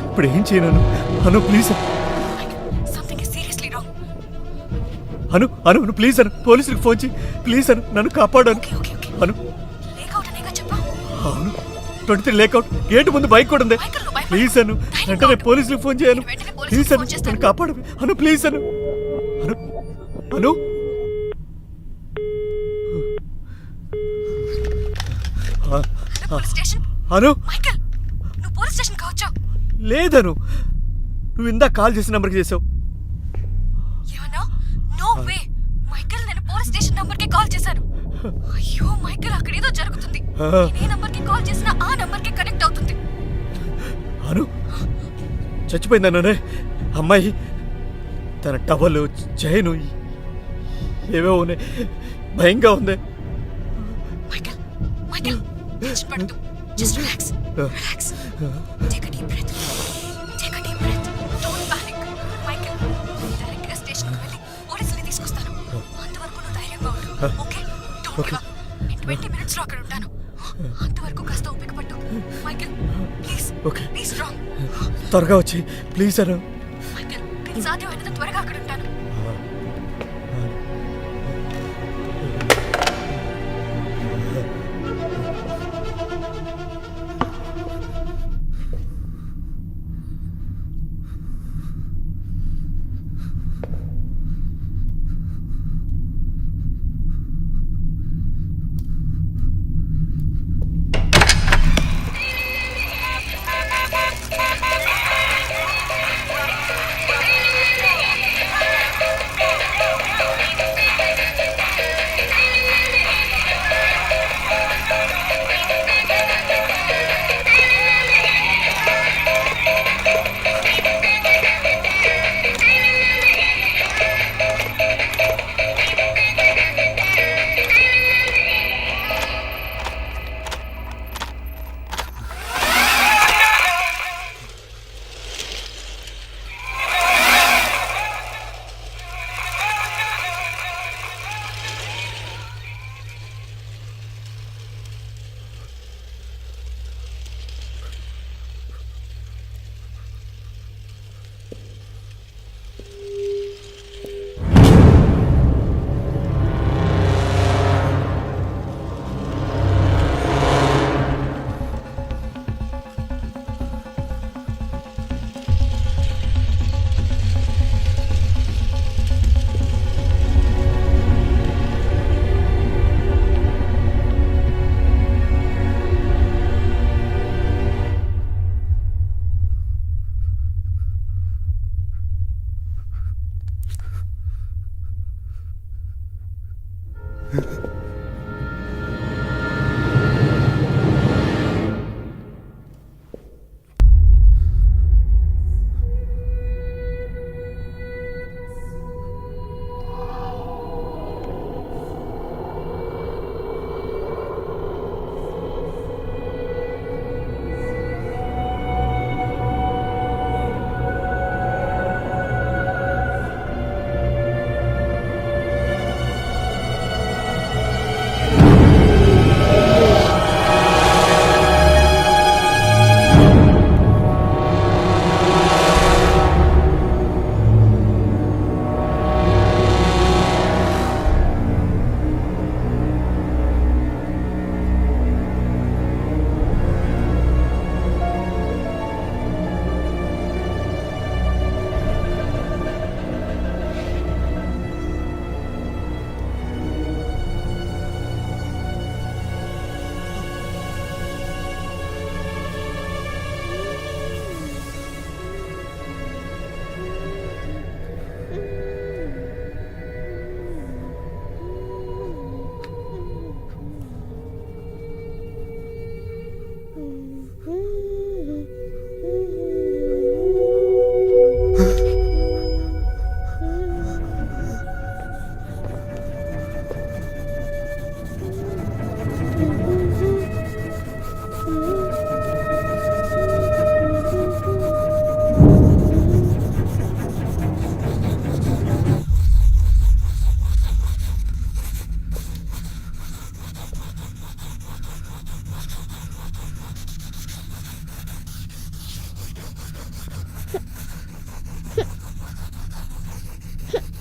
ఇప్పుడు ఏం చేయను? Anu please Something is seriously wrong. Anu please Anu, పోలీసులకు ఫోన్ చేయి ప్లీజ్ అను, నన్ను కాపాడాను. Okay, okay, okay. అను లేకౌట్ అనేగా చెప్పా. అవును, 23 లేకౌట్, గేటు ముందు బైక్ కూడా ఉంది. మైకేల్, నువ్వు భయపడకు. ప్లీజ్ అను, ధైర్యంగా వెంటనే ఉండు. పోలీసులకు ఫోన్ చేయను. నేను వెంటనే పోలీసులకు ప్లీజ్ అను, ఫోన్ చేస్తాను. నన్ను కాపాడు Anu, please Anu. Anu Anu police station. Anu Michael, నువ్వు పోలీస్ స్టేషన్ కావచ్చా? లేదను, నువ్వు ఇందాక కాల్ చేసిన నంబర్కి చేసావు. ఏమన్నా? నో వే మైకేల్, నేను పోలీస్ స్టేషన్ నంబర్కి కాల్ చేశాను. అయ్యో మైకేల్, అక్కడ ఏదో జరుగుతుంది. నేను ఏ నంబర్కి కాల్ చేసినా ఆ నంబర్కి కనెక్ట్ అవుతుంది. అను చచ్చిపోయిందన్నానే అమ్మాయి. తన టవలు చైను ఏవో ఉన్నాయి, భయంగా ఉంది. మైకేల్, మైకేల్, టెన్షన్ పడద్దు. Just relax, relax. Take a deep breath, take a deep breath. Don't panic. Michael, direct గా స్టేషన్ కి వెళ్ళి పోలీసుని తీసుకొస్తాను. అంతవరకు నువ్వు ధైర్యంగా ఉండు. ఓకే? Don't give up. నేను 20 మినిట్స్ లో అక్కడ ఉంటాను. అంతవరకు కాస్త ఓపిక పట్టు. Michael, please, okay. Please strong. త్వరగా వచ్చి ప్లీజ్ అను. మైకేల్, నేను సాధ్యమైనంత త్వరగా అక్కడ ఉంటాను.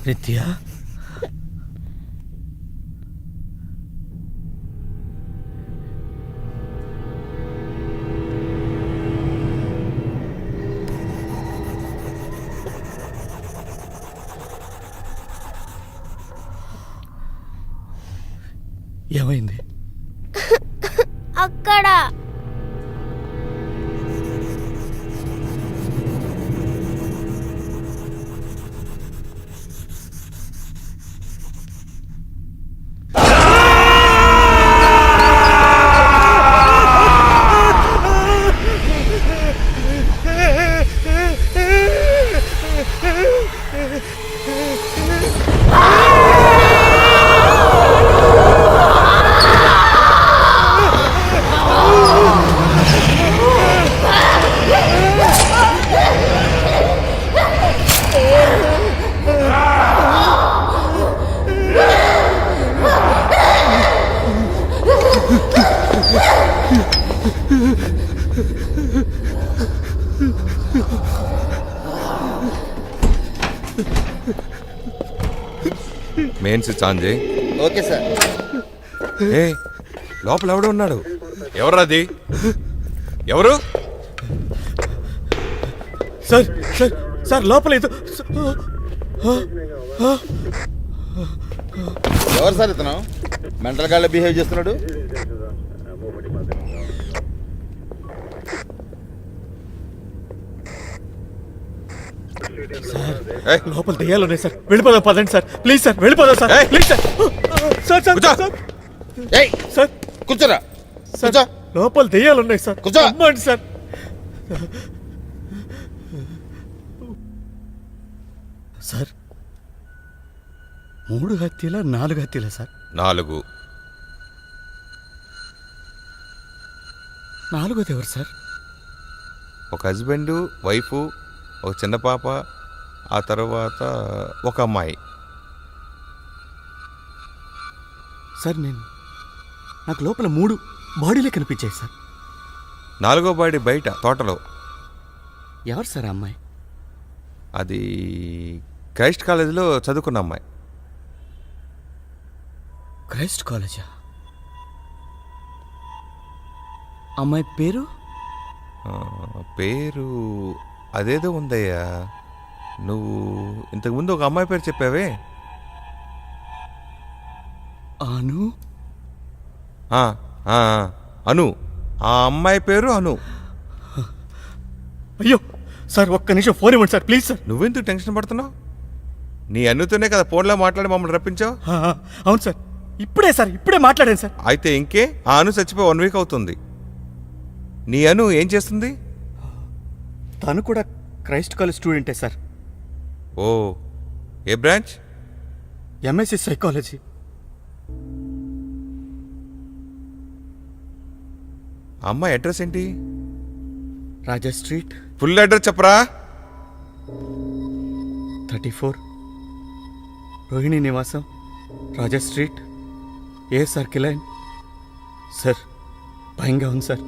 నిత్య ఏమైంది? అక్కడ మెయిన్ స్విచ్ ఆన్ చేయి. Okay sir. ఏ లోపల ఎవడు ఉన్నాడు? ఎవరాది? ఎవరు? సార్ సార్ సార్ లోపల ఏదో ఎవరు సార్ ఇతను? మెంటల్ గాళ్ళ బిహేవ్ చేస్తున్నాడు. ఏయ్, లోపల దెయ్యాలు ఉన్నాయి సార్. వెళ్ళిపోదాం పదండి సార్. ప్లీజ్ సార్ వెళ్ళిపోదాం సార్. ఏయ్! Please sir. సార్ సార్ కూర్చో. సార్ ఏయ్ సార్ కూర్చోరా. సార్ కూర్చో. లోపల దెయ్యాలు ఉన్నాయి సార్. కూర్చో. అమ్మండి సార్. సార్ 3 హత్యలా 4 హత్యలా సార్? 4. నాలుగోది ఎవరు సార్? ఒక హస్బెండ్, వైఫ్, ఒక చిన్న పాప, ఆ తర్వాత ఒక అమ్మాయి. సార్ నాకు లోపల 3 బాడీలే కనిపించాయి సార్. 4వ బాడీ బయట తోటలో. ఎవరు సార్ ఆ అమ్మాయి? అది క్రైస్ట్ కాలేజీలో చదువుకున్న అమ్మాయి. క్రైస్ట్ కాలేజా? అమ్మాయి పేరు? పేరు అదేదో ఉందయ్యా. నువ్వు ఇంతకుముందు ఒక అమ్మాయి పేరు చెప్పావే. అను. ఆ, ఆ, అను. ఆ అమ్మాయి పేరు అను. అయ్యో సార్ ఒక్క నిమిషం ఫోన్ ఇవ్వండి సార్ ప్లీజ్ సార్. నువ్వెందుకు టెన్షన్ పడుతున్నావు? నీ అన్నుతోనే కదా ఫోన్లో మాట్లాడి మమ్మల్ని రప్పించావు. అవును సార్. ఇప్పుడే మాట్లాడాను సార్. అయితే ఇంకే ఆ అను చచ్చిపోయి 1 వీక్ అవుతుంది. నీ అను ఏం చేస్తుంది? తను కూడా క్రైస్ట్ కాలేజ్ స్టూడెంటే సార్. ఓ, ఏ బ్రాంచ్? MSc psychology. అమ్మాయి అడ్రస్ ఏంటి? రాజా స్ట్రీట్ ఫుల్ అడ్రస్ చెప్పరా. 34 రోహిణి నివాసం, రాజా స్ట్రీట్, ఏ సర్కిల్ లైన్. సార్ భయంగా ఉంది సార్.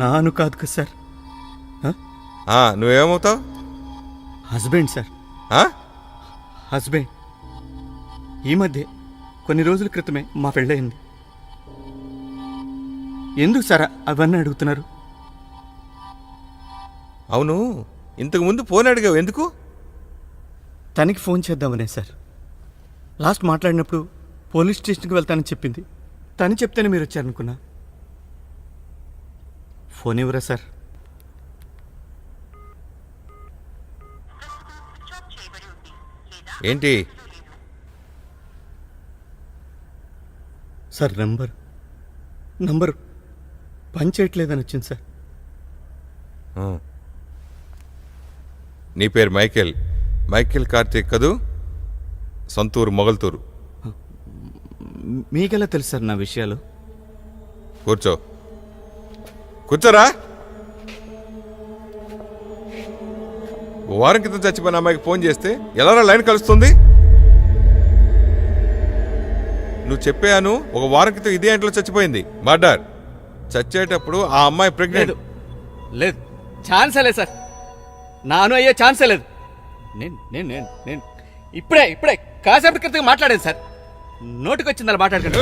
నాను కాదు కదా సార్. నువ్వేమవుతావు? Husband sir. హస్బెండ్. ఈ మధ్య కొన్ని రోజుల క్రితమే మా పెళ్ళయింది. ఎందుకు సార్ అవన్నీ అడుగుతున్నారు? అవును, ఇంతకు ముందు ఫోన్ అడిగావు ఎందుకు? తనకి ఫోన్ చేద్దామనే సార్. లాస్ట్ మాట్లాడినప్పుడు పోలీస్ స్టేషన్కి వెళ్తానని చెప్పింది. తను చెప్తేనే మీరు వచ్చారనుకున్నా. ఫోన్ ఇవ్వరా సార్? ఏంటి? సార్ నంబరు పని చేయట్లేదని వచ్చింది సార్. నీ పేరు మైకేల్ కార్తీక్ కదూ? సొంతూరు మొగల్తూరు. మీకెలా తెలుసు సార్ నా విషయాలు? కూర్చోరా. వారం క్రితం చచ్చిపోయిన అమ్మాయికి ఫోన్ చేస్తే ఎలా లైన్ కలుస్తుంది? నువ్వు చెప్పాను ఒక వారం క్రితం ఇదే ఇంట్లో చచ్చిపోయింది. మర్డర్. చచ్చేటప్పుడు ఆ అమ్మాయి ప్రెగ్నెంట్. లేదు, ఛాన్సే లేదు సార్. నాను అయ్యే ఛాన్సే లేదు. నేను ఇప్పుడే కాసేపటి క్రితం మాట్లాడాను సార్. నోటికి వచ్చింది అలా మాట్లాడకండి.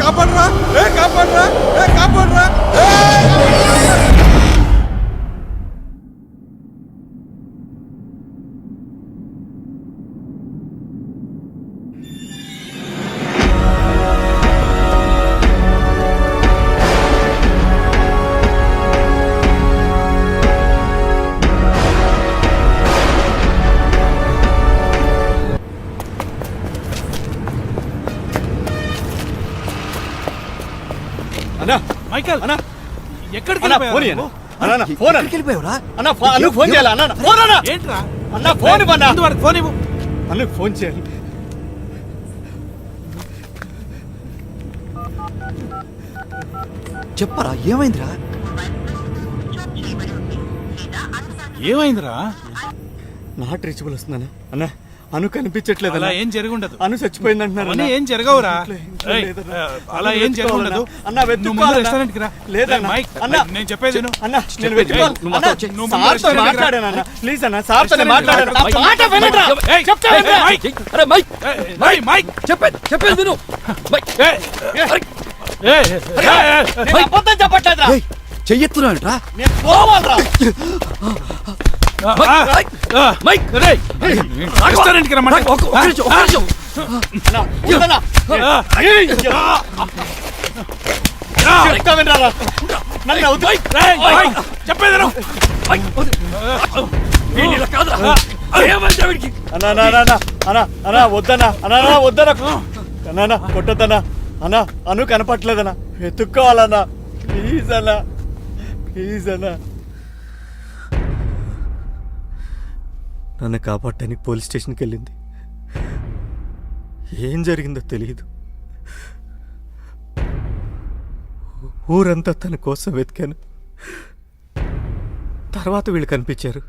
కాపాడరా కాపాడరా కాపాడరా. అన్నా మైకల్ అన్నా ఎక్కడికి ఫోన్ వెళ్ళిపోయావురా? అన్న ఫోన్ చేయాలి అన్న. ఫోన్ అన్న. ఏంట్రా అన్న ఫోన్ ఇవ్వన్నా. ఇంతవరకు ఫోన్ ఇవ్వు. అన్న ఫోన్ చేయాలి. చెప్పరా ఏమైందిరా? ఏమైందిరా? నాట్ రీచబుల్ వస్తుందన్న. అన్న అను కనిపించట్లేదు. అలా ఏం జరిగి ఉండదు. అను చచ్చిపోయింది అంటున్నారు. అవన్నీ ఏం జరగవురా. ఇంట్లో ఏయ్, లేదన్నా. అలా ఏం జరిగి ఉండదు. అన్న నువ్వు ముందు వెతుక్కోవాలన్నా. రెస్టారెంట్కి రా. లేదన్నా. ఏయ్, మైక్, అన్న నేను చెప్పేది విను. అన్న నేను వెతుక్కోవాలి. నువ్వు అన్న, మాతో వచ్చేయ్. నువ్వు ముందు సార్తో రెస్టారెంట్కి రా. మాట్లాడానన్న. ప్లీజ్ అన్న సార్తో రెస్టారెంట్కి మాట్లాడాను. రా. నా మాట వినట్రా. ఏయ్, చెప్తా ఏయ్, వినరా? మైక్. అరే మైక్ ఏయ్, మైక్. చెప్పేది విను మైక్. ఏయ్, ఏయ్, నేను అబద్ధం చెప్పట్లేదురా. చెయ్యెత్తున్నాడురా నేను పోవాలరా. మైక్, రేయ్, రెస్టారెంట్కి రమ్మంటే. అన్న, వద్దన్నా. చెప్తా వినరా. నన్ను వద్దు. రేయ్, మైక్, చెప్పేది విను. అన్నా వద్దనా అన్నా కొట్టద్దన్నా. అన్నా అను కనపట్లేదన్నా. వెతుక్కోవాలన్నా. ప్లీజ్ అన్నా నన్ను కాపాడటానికి పోలీస్ స్టేషన్కి వెళ్ళింది. ఏం జరిగిందో తెలియదు. ఊరంతా తన కోసం వెతికాను. తర్వాత వీళ్ళు కనిపించారు.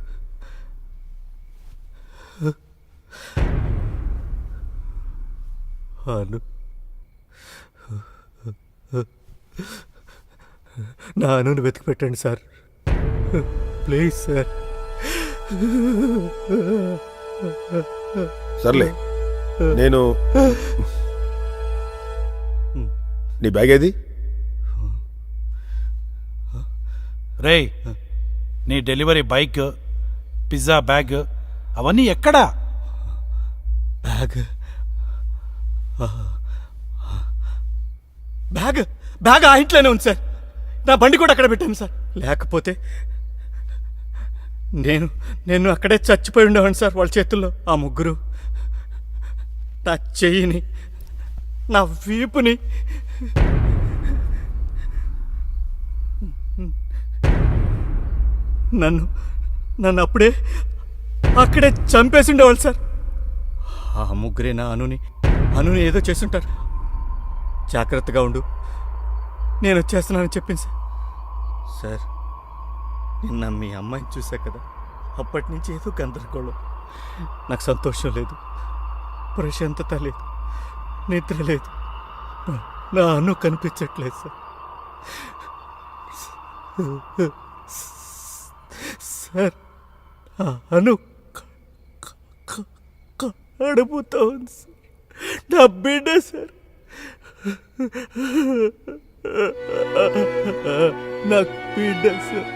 అను నా అనుని వెతికి పెట్టండి సార్. Please sir. సర్లే, నేను నీ బ్యాగ్ ఏది? రేయ్, నీ డెలివరీ బైక్, పిజ్జా బ్యాగ్ అవన్నీ ఎక్కడా? బ్యాగ్ ఆ ఇంట్లోనే ఉంది సార్. నా బండి కూడా అక్కడ పెట్టాను సార్. లేకపోతే నేను అక్కడే చచ్చిపోయి ఉండేవాడిని సార్ వాళ్ళ చేతుల్లో. ఆ ముగ్గురు నా చెయ్యిని, నా వీపుని, నన్ను అప్పుడే అక్కడే చంపేసి ఉండేవాళ్ళు సార్. ఆ ముగ్గురే నా అనుని ఏదో చేస్తుంటారు. జాగ్రత్తగా ఉండు, నేను వచ్చేస్తున్నానని చెప్పింది సార్. సార్, నిన్న మీ అమ్మాయిని చూసా కదా, అప్పటి నుంచి ఏదో గందరగోళం. నాకు సంతోషం లేదు, ప్రశాంతత లేదు, నిద్ర లేదు. నా అను కనిపించట్లేదు సార్. సార్, ఆ అను కడుపుతో ఉంది సార్. నా బిడ్డ సార్. నా బిడ్డ సార్.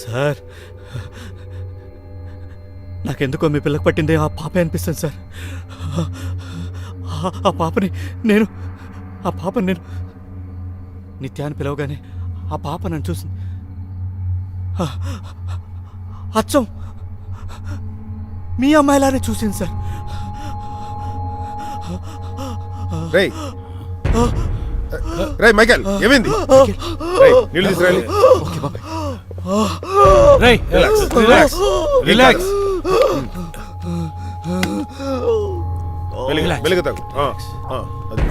సార్, నాకెందుకో మీ పిల్లకి పట్టింది ఆ పాపే అనిపిస్తుంది సార్. ఆ పాపని నేను నిత్యాన్ని పిలవగానే ఆ పాప నన్ను చూసింది. అచ్చం మీ అమ్మాయిలానే చూసింది సార్. రేయ్ మైకేల్, ఏమైంది? నీళ్ళు తీసుకురాలి. రేయ్, రిలాక్స్. మెలుగు తాగు అది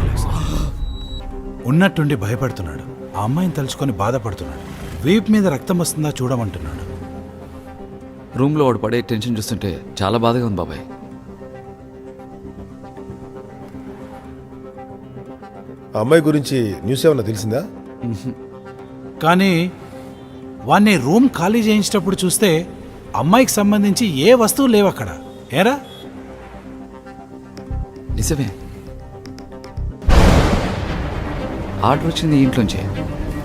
ఉన్నట్టుండి భయపడుతున్నాడు. ఆ అమ్మాయిని తలుచుకొని బాధపడుతున్నాడు. వీప్ మీద రక్తం వస్తుందా చూడమంటున్నాడు. రూమ్లో వాడు పడే టెన్షన్ చూస్తుంటే చాలా బాధగా ఉంది బాబాయ్. ఆ అమ్మాయి గురించి న్యూస్ ఏమన్నా తెలిసిందా? కానీ వాణ్ణి రూమ్ ఖాళీ చేయించేటప్పుడు చూస్తే అమ్మాయికి సంబంధించి ఏ వస్తువు లేవు అక్కడ. ఏరా? నిజమే, ఆర్డర్ వచ్చింది ఈ ఇంట్లోంచే.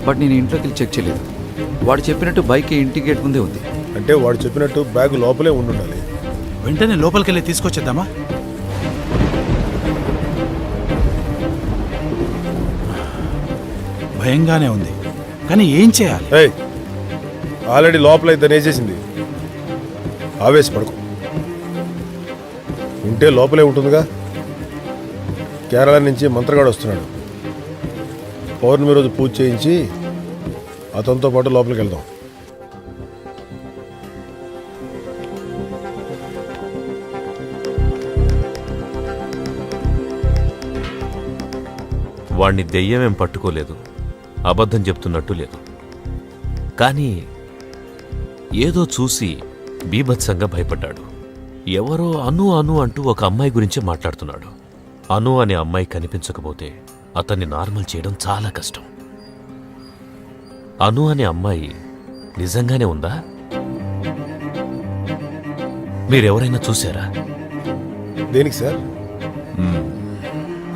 బట్ నేను ఇంట్లోకి వెళ్ళి చెక్ చేయలేదు. వాడు చెప్పినట్టు బైక్ ఇంటి గేట్ ముందే ఉంది. అంటే వాడు చెప్పినట్టు బ్యాగ్ లోపలే ఉండాలి. వెంటనే లోపలికెళ్ళి తీసుకొచ్చేద్దామా? భయంగానే ఉంది, కానీ ఏం చేయాలి? ఏయ్, ఆల్రెడీ లోపల ఇద్దరు వేసేసింది. ఆవేశపడకు, ఉంటే లోపలే ఉంటుందిగా. కేరళ నుంచి మంత్రగాడు వస్తున్నాడు. పౌర్ణమి రోజు పూజ చేయించి అతనితో పాటు లోపలికి వెళ్దాం. వాణ్ణి దెయ్యమేం పట్టుకోలేదు, అబద్ధం చెప్తున్నట్టు లేదు. కానీ ఏదో చూసి బీభత్సంగా భయపడ్డాడు. ఎవరో అను అను అంటూ ఒక అమ్మాయి గురించి మాట్లాడుతున్నాడు. అను అనే అమ్మాయి కనిపించకపోతే అతన్ని నార్మల్ చేయడం చాలా కష్టం. అను అనే అమ్మాయి నిజంగానే ఉందా? మీరెవరైనా చూశారా? దేనికి సార్?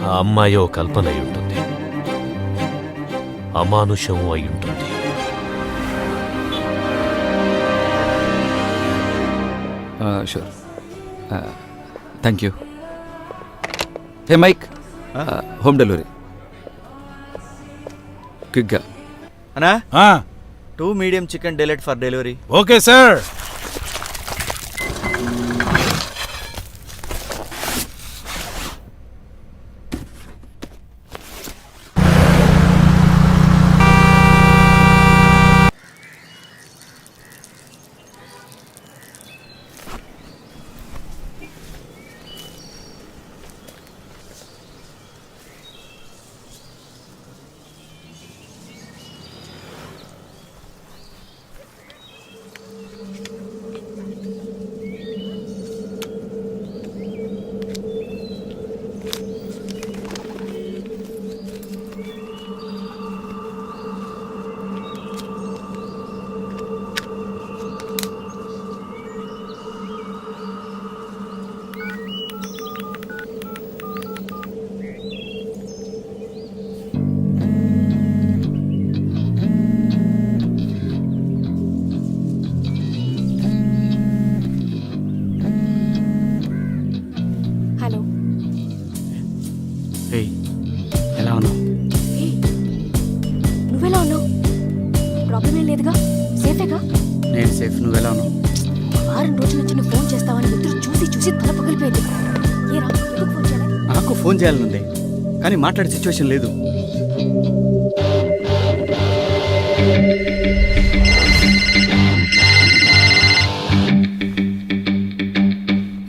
ఆ అమ్మాయి ఓ కల్పన అయి ఉంటుంది, అమానుషం అయి ఉంటుంది. Sure, thank you. Hey Mike, home delivery క్విక్గా. అన్నా, ఆ, 2 medium chicken delayed for delivery. Okay sir. Hello. ఏయ్, ఎలా ఉన్నావు? నువ్వెలా ఉన్నావు? ప్రాబ్లం ఏం లేదుగా? సేఫేగా? నేను సేఫ్. నువ్వెలా ఉన్నావు? వారం రోజుల నుంచి నువ్వు ఫోన్ చేస్తావని ఎదురు చూసి చూసి తల పగిలిపోయింది. ఏరా, ఎందుకు ఫోన్ చేయాలి? నాకు ఫోన్ చేయాలనుంది, కానీ మాట్లాడే సిచ్యువేషన్ లేదు.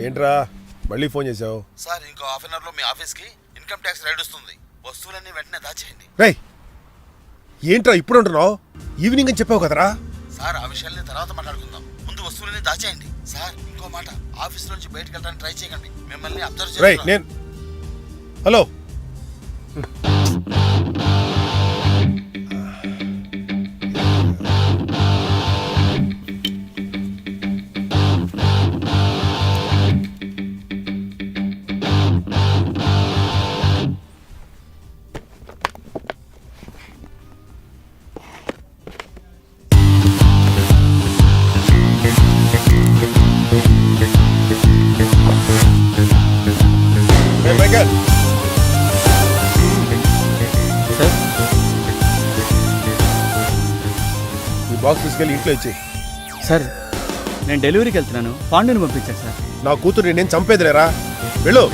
ఏంట్రా మళ్ళీ ఫోన్ చేసావు? సార్, ఇంకో హాఫ్ అన్ అవర్లో మీ ఆఫీస్కి ఇన్కమ్ ట్యాక్స్ రైడ్ వస్తుంది. వస్తువులన్నీ వెంటనే దాచేయండి. రేయ్, ఏంట్రా ఇప్పుడు అంటున్నావు? ఈవినింగ్ అని చెప్పావు కదరా. సార్, ఆ విషయాల్ని తర్వాత మాట్లాడుకుందాం. ముందు వస్తువులన్నీ దాచేయండి. సార్, ఇంకో మాట, ఆఫీస్ నుంచి బయటకు వెళ్ళడానికి ట్రై చేయకండి. మిమ్మల్ని అబ్జర్వ్ రేయ్, నేను హలో. మైకేల్, సార్, ఈ బాక్స్ తీసుకెళ్ళి ఇంట్లో ఇచ్చేయి. సార్, నేను డెలివరీకి వెళ్తున్నాను. పాండుని పంపించాను సార్. నా కూతురు నేను చంపేదిలేరా. వెళ్ళు.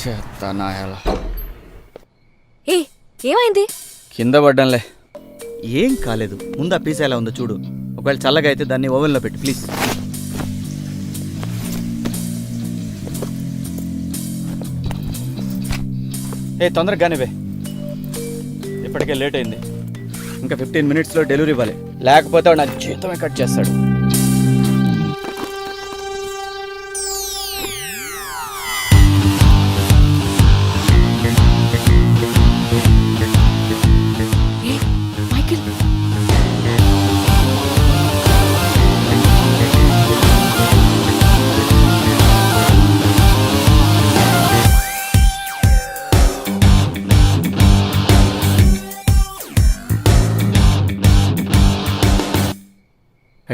చెత్తనాయాల ఏ ఏమైంది? కింద పడ్డంలే. ఏం కాలేదు, ముందు ఆ పిజ్జా ఎలా ఉందో చూడు. ఒకవేళ చల్లగా అయితే దాన్ని ఓవెన్లో పెట్టు ప్లీజ్. తొందరగానే వే, ఇప్పటికే లేట్ అయింది. ఇంకా 15 మినిట్స్లో డెలివరీ ఇవ్వాలి, లేకపోతే వాడు నా జీతమే కట్ చేస్తాడు. ఏ మైకేల్,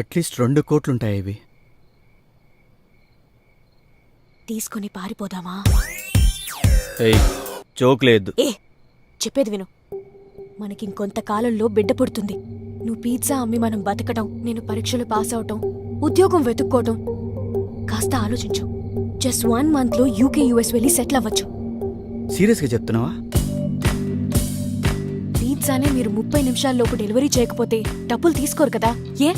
అట్లీస్ట్ 2 కోట్లుంటాయి ఇవి. తీసుకొని పారిపోదామా? జోక్ లేదు. ఏ చెప్పేది విను, మనకింకొంతకాలంలో బిడ్డ పుడుతుంది. నువ్వు పిజ్జా అమ్మి మనం బతకడం, నేను పరీక్షలు పాస్ అవటం, ఉద్యోగం వెతుక్కోవటం. కాస్త ఆలోచించు. జస్ట్ 1 మంత్లో యూకే యూఎస్ వెళ్ళి సెటిల్ అవ్వచ్చు. సీరియస్గా చెప్తున్నావా? పిజ్జానే మీరు 30 నిమిషాల్లోపు డెలివరీ చేయకపోతే డబ్బులు తీసుకోరు కదా. ఏ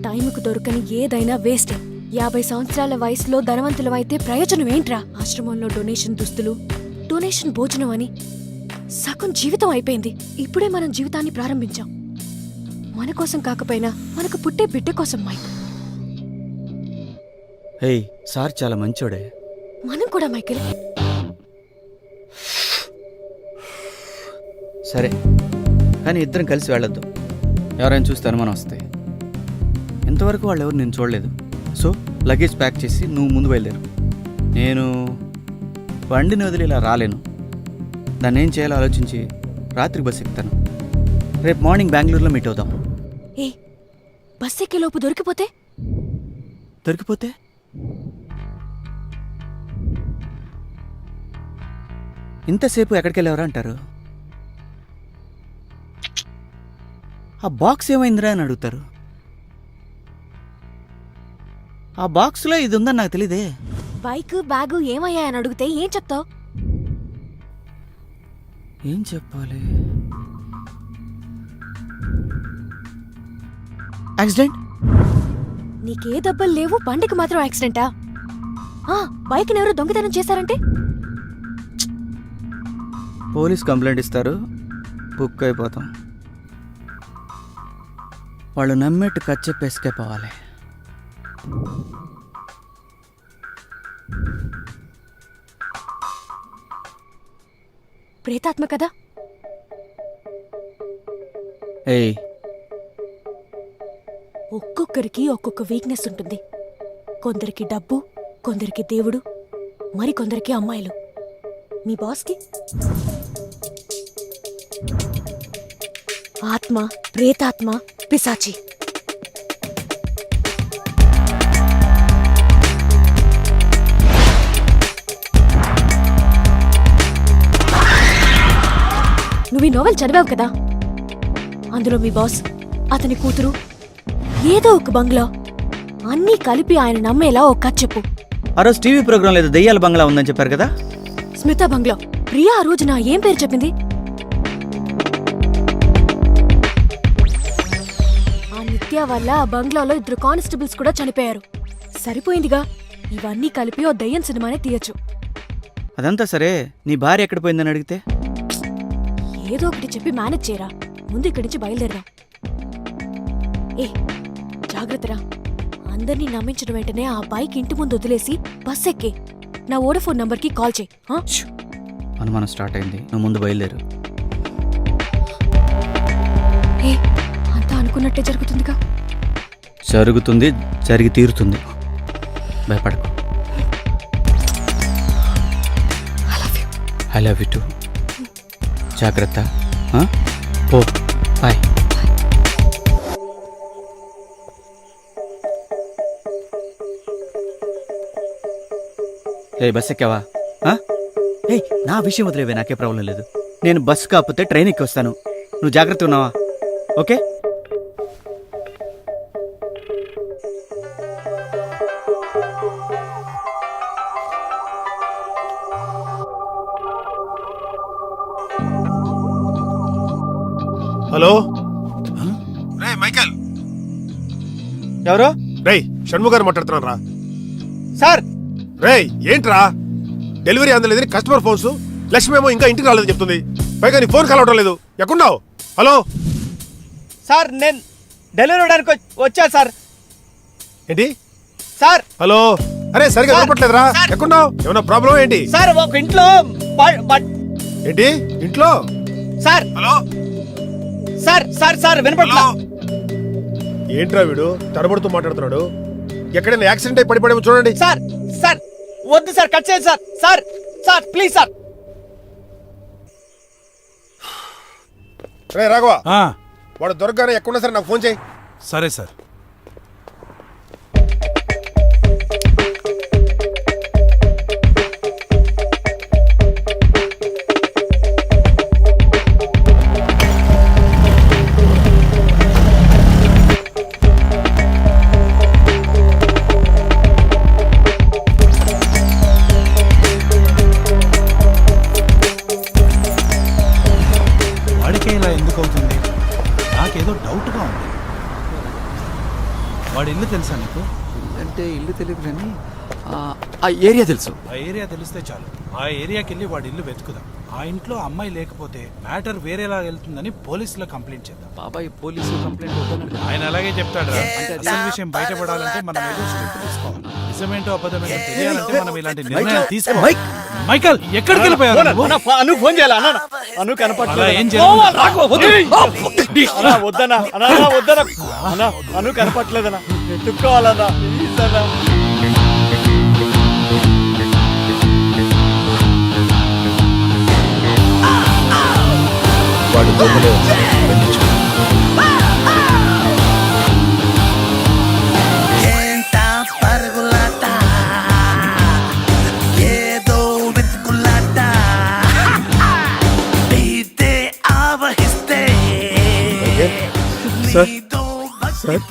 టైంకు దొరకని ఏదైనా వేస్టే. 50 సంవత్సరాల వయసులో ధనవంతులమైతే ప్రయోజనం ఏంట్రా? ఆశ్రమంలో డొనేషన్ దుస్తులు, డొనేషన్ భోజనం అని సగం జీవితం అయిపోయింది. ఇప్పుడే మనం జీవితాన్ని ప్రారంభించాం. మన కోసం కాకపోయినా మనకు పుట్టే బిడ్డ కోసం మైక్. సార్ చాలా మంచోడే. మనం కూడా మైకేల్. సరే, కానీ ఇద్దరం కలిసి వెళ్ళొద్దు. ఎవరైనా చూస్తే అనుమానం వస్తాయి. ఇంతవరకు వాళ్ళు ఎవరు నేను చూడలేదు. సో లగేజ్ ప్యాక్ చేసి నువ్వు ముందు బయలుదేరు. నేను బండిని వదిలి ఇలా రాలేను. దాన్ని ఏం చేయాలో ఆలోచించి రాత్రి బస్ ఎక్కుతాను. రేపు మార్నింగ్ బెంగళూరులో మీట్ అవుదాం. ఏ బస్ ఎక్కేలోపు దొరికిపోతే? దొరికిపోతే ఇంతసేపు ఎక్కడికి వెళ్ళేవరా అంటారు. ఆ బాక్స్ ఏమైందిరా అని అడుగుతారు. ఆ బాక్స్లో ఇది ఉందని నాకు తెలీదే. బైక్ బ్యాగు ఏమయ్యాయని అడిగితే ఏం చెప్తావు? ఏం చెప్పాలి? యాక్సిడెంట్. నీకే దెబ్బలు లేవు, బండికి మాత్రం యాక్సిడెంటా? బైక్ని ఎవరు దొంగతనం చేశారంటే పోలీస్ కంప్లైంట్ ఇస్తారు, బుక్ అయిపోతాం. వాళ్ళు నమ్మేట్టు కట్ చెప్పి ఎస్కేప్ అవ్వాలి. ప్రేతాత్మ కదా. ఒక్కొక్కరికి ఒక్కొక్క వీక్నెస్ ఉంటుంది. కొందరికి డబ్బు, కొందరికి దేవుడు, మరి కొందరికి అమ్మాయిలు. మీ బాస్కి ఆత్మ, ప్రేతాత్మ, పిశాచి. నువ్వు ఈ నోవెల్ చదివావు కదా, అందులో మీ బాస్, అతని కూతురు, ఏదో ఒక బంగ్లా, అన్నీ కలిపి ఆయన నమ్మేలా ఒక కథ చెప్పు. ఆ రోజు టీవీ ప్రోగ్రాం లేదు, దెయ్యాల బంగ్లా ఉందని చెప్పారు కదా. స్మితా బంగ్లా. ప్రియా ఆ రోజు నా ఏం పేరు చెప్పింది? ఆ నిత్య వల్ల ఆ బంగ్లాలో 2 కానిస్టేబుల్స్ కూడా చనిపోయారు. సరిపోయిందిగా, ఇవన్నీ కలిపి ఓ దయ్యం సినిమానే తీయచ్చు. అదంతా సరే, నీ భార్య ఎక్కడ పోయిందని అడిగితే? ఏదో ఒకటి చెప్పి మేనేజ్ చేయరా. ముందు ఇక్కడి నుంచి బయలుదేరదాం. ఏ జాగ్రత్తరా. అందరినీ నమ్మించిన వెంటనే ఆ బైక్ ఇంటి ముందు వదిలేసి బస్ ఎక్కి నా వోడాఫోన్ నంబర్కి కాల్ చేయి. అనుమానం స్టార్ట్ అయింది, నువ్వు ముందు బయలుదేరు. ఏ అంతా అనుకున్నట్టే జరుగుతుందిగా. జరుగుతుంది, జరిగి తీరుతుంది. భయపడకు. I love you two. జాగ్రత్త. ఓ బాయ్. బస్ ఎక్కావా? నా విషయం వదిలేవే, నాకే ప్రాబ్లం లేదు. నేను బస్సు కాకపోతే ట్రైన్ ఎక్కి వస్తాను. నువ్వు జాగ్రత్త ఉన్నావా? ఓకే. హలో రే మైకల్, ఎవరు రే షణ్ముఖ గారు మాట్లాడుతున్నాను రా. సార్? రే ఏంట్రా, డెలివరీ అందలేదని కస్టమర్ ఫోన్స్, లక్ష్మి ఏమో ఇంకా ఇంటికి రాలేదని చెప్తుంది. పైగా నీ ఫోన్ కాల్ అవడం లేదు. ఎక్కడున్నావు? హలో సార్ నేను డెలివరీ ఇవ్వడానికి వచ్చా సార్. ఏంటి? సార్ హలో, అరే సరిగా వినపట్లేదురా. ఎక్కడున్నావు? ఏమన్నా ప్రాబ్లం ఏంటి? సార్ ఒక ఇంట్లో ఏంటి ఇంట్లో? Sir hello sir sir sir వినపట్లా. ఏంట్రా వీడు తడబడుతూ మాట్లాడుతున్నాడు? ఎక్కడైనా యాక్సిడెంట్ అయి పడిపోయామో చూడండి. సార్ సార్ వద్దు సార్, కట్ చేయండి sir. Sir sir please sir. రే రాఘవ, ఆ, వాడు దొరకగానే ఎక్కడున్నా సరే నాకు ఫోన్ చేయి. సరే సార్. వాడికే ఇలా ఎందుకు అవుతుంది? నాకేదో డౌట్గా ఉంది. వాడి ఇల్లు తెలుసా నీకు? అంటే ఇల్లు తెలియదు కానీ ఆ ఏరియా తెలుసు. ఆ ఏరియా తెలిస్తే చాలు. ఆ ఏరియాకి వెళ్ళి వాడి ఇల్లు వెతుకుదాం. ఆ ఇంట్లో అమ్మాయి లేకపోతే మ్యాటర్ వేరేలా వెళ్తుందని పోలీసులో కంప్లైంట్ చేద్దాం. బాబాయ్ పోలీసు కంప్లైంట్ వద్దన్నాడు. ఆయన అలాగే చెప్తాడు. అసలు విషయం బయటపడాలంటే మనం ఏదో స్టెప్ తీసుకోవాలి. నిజమేంటో అబద్ధమేంటో తెలియాలంటే మనం ఇలాంటి నిర్ణయాలు తీసుకోవాలి. మైకల్ ఎక్కడికి వెళ్ళిపోయావు నువ్వు? అను ఫోన్ చేయాలి. అన్న అను అలా కనపట్లేదు. ఏం చేయాలి? వద్దనా అన్నా వద్దనా అన్నా, అను కనపట్లేదన్నా. ఎత్తుక్కోవాలన్నా ప్లీజ్ అన్నా. వాడు దొంగలే సార్ సార్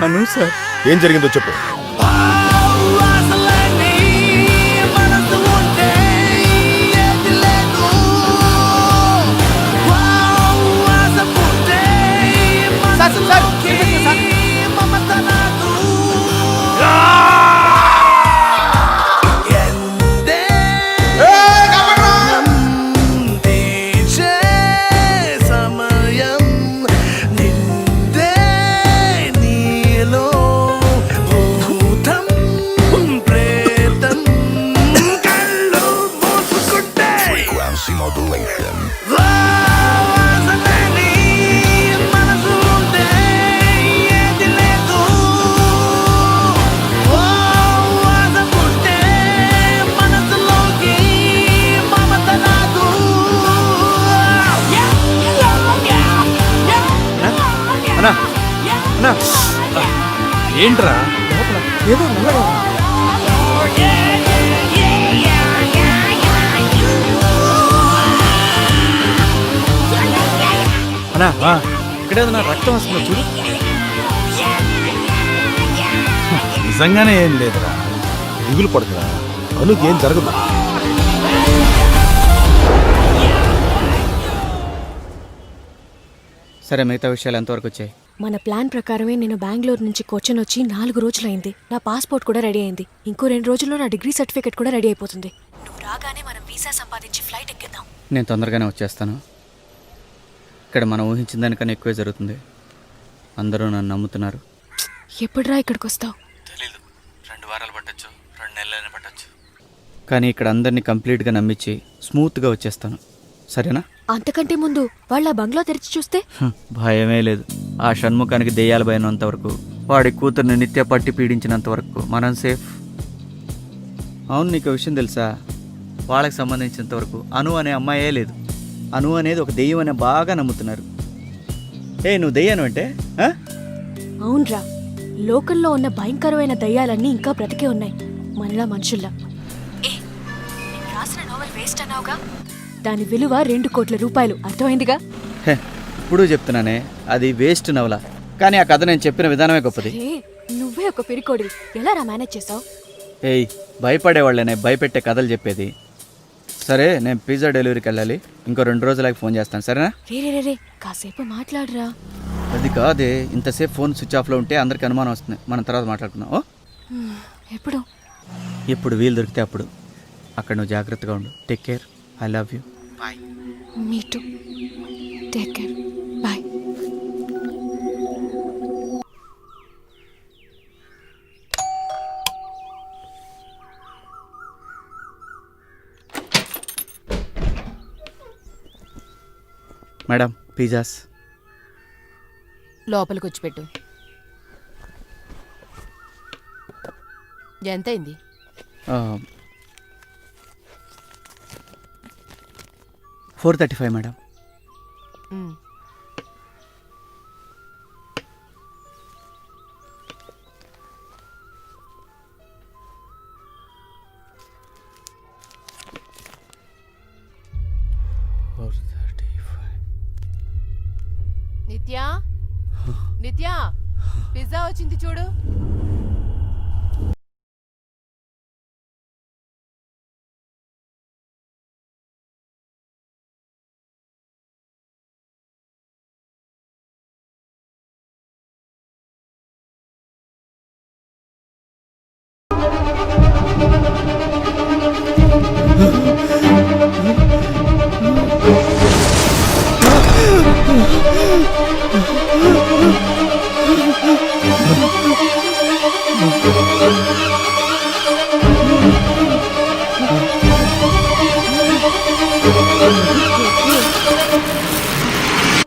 అను సార్. ఏం జరిగిందో చెప్పు. సార్ సార్ సార్ ఏంట్రా ఏదో నల్లగా అన్నా ఇక్కడ ఏదైనా రక్తం వస్తుందో చూడు. నిజంగానే ఏం లేదురా. దిగులు పడుతున్నా, అనుకి ఏం జరగదు. సరే, మిగతా విషయాలు ఎంతవరకు వచ్చాయి? మన ప్లాన్ ప్రకారమే నేను బెంగళూరు నుంచి కొచ్చిన్ వచ్చి 4 రోజులైంది. నా పాస్పోర్ట్ కూడా రెడీ అయింది. ఇంకో 2 రోజుల్లో నా డిగ్రీ సర్టిఫికేట్ కూడా రెడీ అయిపోతుంది. నువ్వు రాగానే మనం వీసా సంపాదించి ఫ్లైట్ ఎక్కిద్దాం. నేను తొందరగానే వచ్చేస్తాను. ఇక్కడ మనం ఊహించిన దానికన్నా ఎక్కువే జరుగుతుంది. అందరూ నన్ను నమ్ముతున్నారు. ఎప్పుడురా ఇక్కడికి వస్తావు? తెలీదు. 2 వారాలు పట్టచ్చు, 2 నెలలైనా పట్టచ్చు. కానీ ఇక్కడ అందరినీ కంప్లీట్గా నమ్మించి స్మూత్గా వచ్చేస్తాను. సరేనా? అంతకంటే ముందు వాళ్ళ బంగ్లా తెరిచి చూస్తే? భయమే లేదు. ఆ షణ్ముఖానికి దెయ్యాలు భయనంత వరకు, వాడి కూతుర్ని నిత్య పట్టి పీడించినంత వరకు మనం సేఫ్. అవును, నీకు విషయం తెలుసా? వాళ్ళకి సంబంధించినంత వరకు అను అనే అమ్మాయే లేదు. అను అనేది ఒక దెయ్యం అనే బాగా నమ్ముతున్నారు. నువ్వు దెయ్యాను అంటే? అవునరా, లోకల్లో ఉన్న భయంకరమైన దయ్యాలన్నీ ఇంకా బ్రతికే ఉన్నాయి మనలా మనుషుల్లా. రాసిన నోవెల్ వేస్ట్ అన్నావుగా, దాని విలువ 2 కోట్ల రూపాయలు. అర్థమైందిగా? ఇప్పుడు చెప్తున్నానే, అది వేస్ట్ నవల. కానీ ఆ కథ నేను చెప్పిన విధానమే గొప్పది. నువ్వే ఒక పిరికోడి, ఎలా రా మేనేజ్ చేసావు? భయపడేవాళ్ళనే భయపెట్టే కథలు చెప్పేది. సరే నేను పిజ్జా డెలివరీకి వెళ్ళాలి. ఇంకో 2 రోజులకి ఫోన్ చేస్తాను, సరేనా? రే రే రే రే కాసేపు మాట్లాడరా. అది కాదే, ఇంతసేపు ఫోన్ స్విచ్ ఆఫ్లో ఉంటే అందరికి అనుమానం వస్తుంది. మనం తర్వాత మాట్లాడుకుందాం. ఓ ఎప్పుడు? ఎప్పుడు వీలు దొరికితే అప్పుడు. అక్కడ నువ్వు జాగ్రత్తగా ఉండు. Take care. I love you. Bye. Me too. Take care. Bye. Madam pizzas. లోపలికి వచ్చి పెట్టు. ఎంతైంది? 435 మేడం. నిత్యా, నిత్యా, పిజ్జా వచ్చింది చూడు.